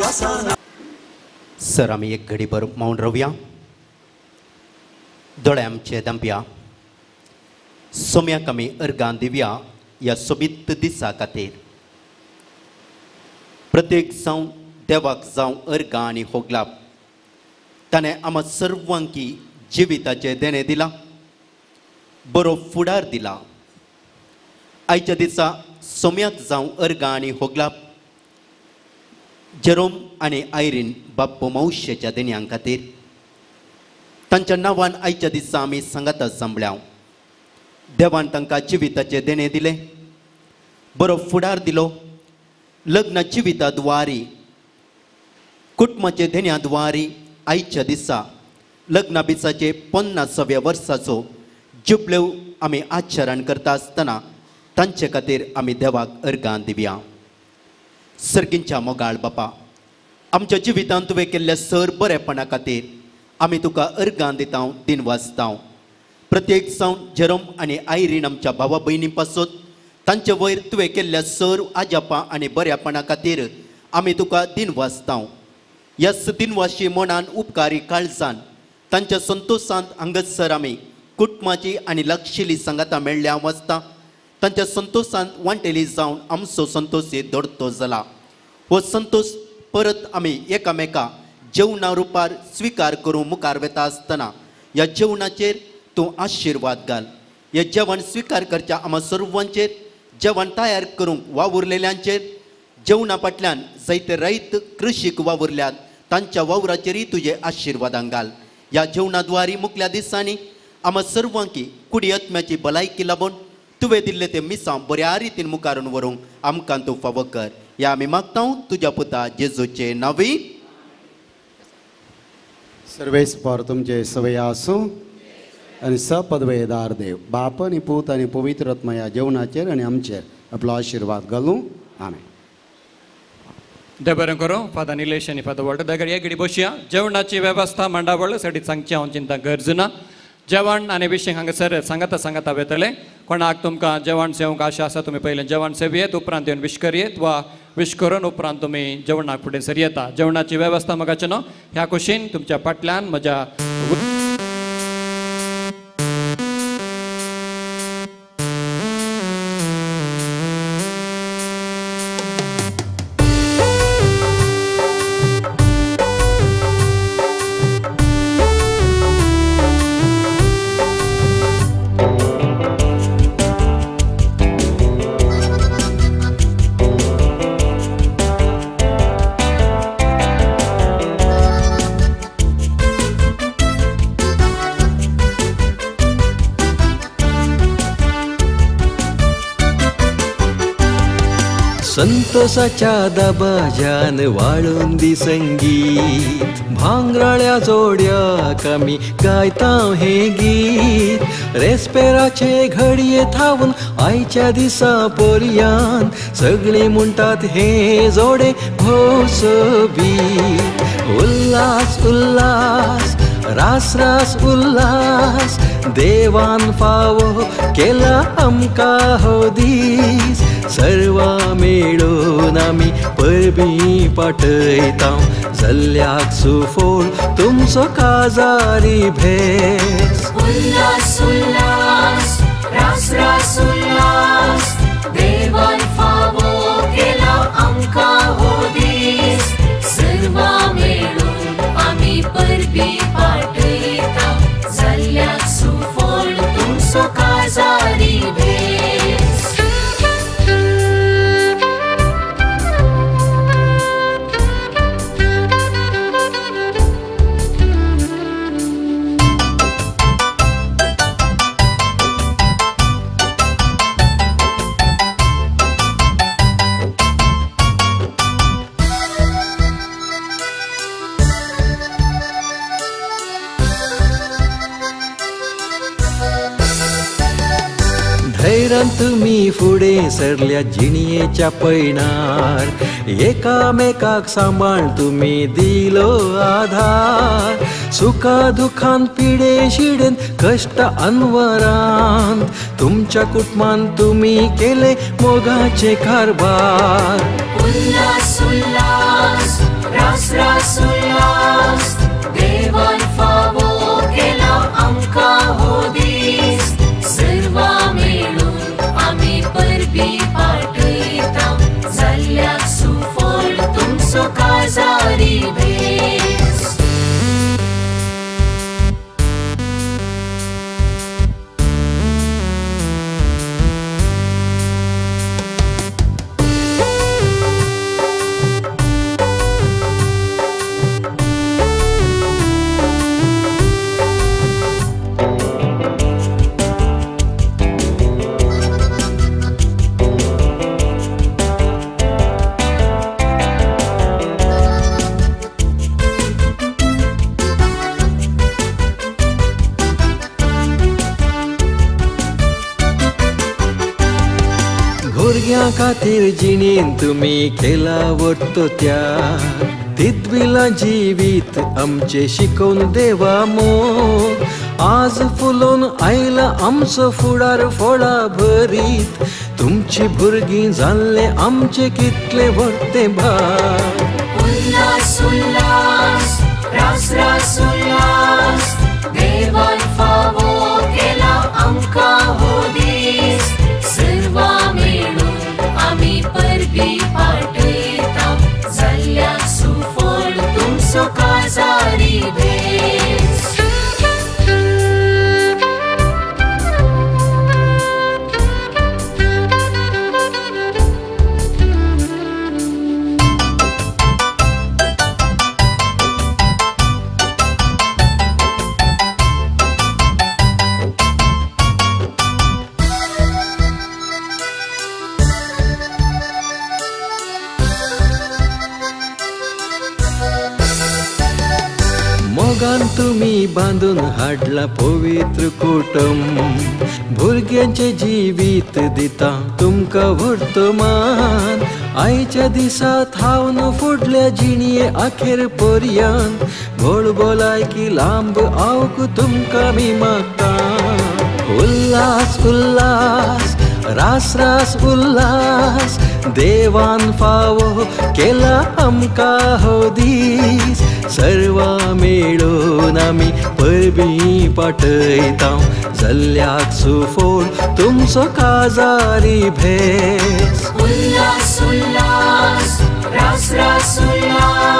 Speaker 6: वासाना.
Speaker 7: सर आम्ही एक घडीभर मौन राहूया. दोळे आमचे धांपया. सोम्याक आमी अर्गां दिवया ह्या सोबीत दिसा खातीर. प्रत्येक जावं देवाक जावं अर्गां आनी होगलाप ताणें आम्हा सर्वांकी जिविताचें देणें दिलां, बरो फुडार दिला. आयच्या दिसा सोम्याक जावं अर्गां आनी होगलाप जेरोम आनी आयरीन बाप्पो मौशेच्या देण्यां खातीर तांच्या नांवान आयच्या दिसा आमी सांगाता सांबळ्या. देवान तांकां जिविताचें देणें दिलें, बरो फुडार दिलो. लग्न जिविता द्वारी कुटुंबाचे देण्या द्वारी आयच्या दिसा लग्ना बिसाचे 50व्या वर्साचो जुबल्यो आमी आचरण करता आसतना तांचे खातीर आमी देवाक अर्गां दिवया. सर्गींच्या मोगाळ बापा, आमच्या जिवितांत तुवें केल्ल्या सर बरेपणा खातीर आमी तुका अर्गां दिता, दिन वाजता. प्रत्येक जावन जेरोम आनी आयरीन आमच्या भावा भयणी पासत तांचे वयर तुवें केल्ल्या सर आजापा आनी बऱ्यापणा खातीर आमी तुका दिन वाजता. ह्या दिनवाशी मनान उपकारी काळजान तांच्या संतोशांत हांगसर आमी कुटुंबाची आनी लागशिल्ली सांगाता मेळ्ळ्या वाजता. तांच्या संतोशांत वांटेली जावन आमचो संतोशी दडतो जाला. हो संतोश परत आमी एकामेका जेवणा रुपार स्विकार करून मुखार वेता आसतना ह्या जेवणाचेर तूं आशिर्वाद घाल. हे जेवण स्विकार करच्या आम्हा सर्वांचेर, जेवण तयार करूंक वावुरलेल्यांचेर, जेवणा फाटल्यान जायते रैत कृशीक वावुरल्यात तांच्या वावराचेरय तुजे आशिर्वादां घाल. ह्या जेवणाद्वारी मुखल्या दिसांनी आम्हा सर्वांकी कुडी आत्म्याची भलायकी लाबून तुवें दिल्ले ते मिसां बऱ्या रितीन मुखारून व्हरूंक आमकां तूं फावो कर. ह्या आमी मागता तुज्या पुता जेजूचे नांवी.
Speaker 4: सर्वेस्पर तुमचे सवय आसूं आनी सपदवेदार देव बाप आनी पूत आनी पवित्र आत्मा ह्या जेवणाचेर आनी आमचेर आपलो आशिर्वाद घालूं. आमेन.
Speaker 1: देव बरें करूं. फादर निलेश आनी फादर वॉल्टर देगड एक घडी बसया. जेवणाची वेवस्था मंडळ साठी सांगची हांव चिंता गरज ना. जेवण आनी विशीं हांगासर सांगता वेतले. कोणाक तुमकां जेवण सेवंक आशा आसा तुमी पयलें जेवण सेवयेत, उपरांत येवन विश करयेत वा विश करून उपरांत तुमी जेवणाक फुडें सरयेता. जेवणाची वेवस्था मोगाचे न्हू. ह्या कुशीन तुमच्या फाटल्यान म्हज्या
Speaker 8: संतोषाच्या दबाजान वाळून दी संगीत, भांगराळ्या जोड्याक आमी गायता हे गीत. रेस्पेराचे घडये थावून आयच्या दिसा पर्यान सगळीं म्हणटात हे जोडे भोवसोबीत. उल्हास उल्हास रास रास उल्हास, देवान फावो केला आमकां हो दीस. सर्वा मेळून आमी परबी पाठयता, जल्ल्याक सुफोळ तुमचो काजारी भेस.
Speaker 3: उल्हास उल्हास रास रास उल्हास, देवान फावो केला आमकां हो दीस. सर्वा मेळून आमी परबी पाठयता, जल्ल्याक सुफोळ तुमचो काजारी भेस.
Speaker 8: धैर्यान तुम्ही फुडें सरल्या जिणयेच्या पैणार, एकामेकाक सांबाळ तुम्ही दिलो आधार. सुखा दुखान पिडे शिडेन कष्ट अनवरांत, तुमच्या कुटुंबान तुम्ही केले मोगाचे कारभार.
Speaker 3: उल्हास उल्हास
Speaker 8: भुरग्यां खातीर जिणेन तुमी केला वरतो त्या तितविला जिवीत आमचे शिकोवन देवा मोग आज फुलोवन आयला आमचो फुडार फळां भरीत तुमची भुरगीं जाल्ले आमचे कितले व्हडते भाग
Speaker 3: उल्हास उल्हास रास रास उल्हास देवान फावो केला आमकां हो दीस सर्वा मेळून आमी परबी पाटयता जाल्ल्याक सुफळ तुमचो काजारी भेस
Speaker 8: मोगान तुमी बांधून हाडला पवित्र कुटुंब भुरग्यांचे जिवीत दिता तुमकां व्हडतो मान आयच्या दिसात हांव न्हू फुडल्या जिणये आखेर पर्यंत व्हड भलायकी लांब आवक तुमकां मी मागता उल्हास उल्हास रास रास उल्हास देवान फावो केला आमकां हो दीस सर्वा मेळून आमी परबी पाटयता जाल्ल्याक सुफोळ तुमचो काजारी भेस
Speaker 3: उल्हास उल्हास रास रास उल्हास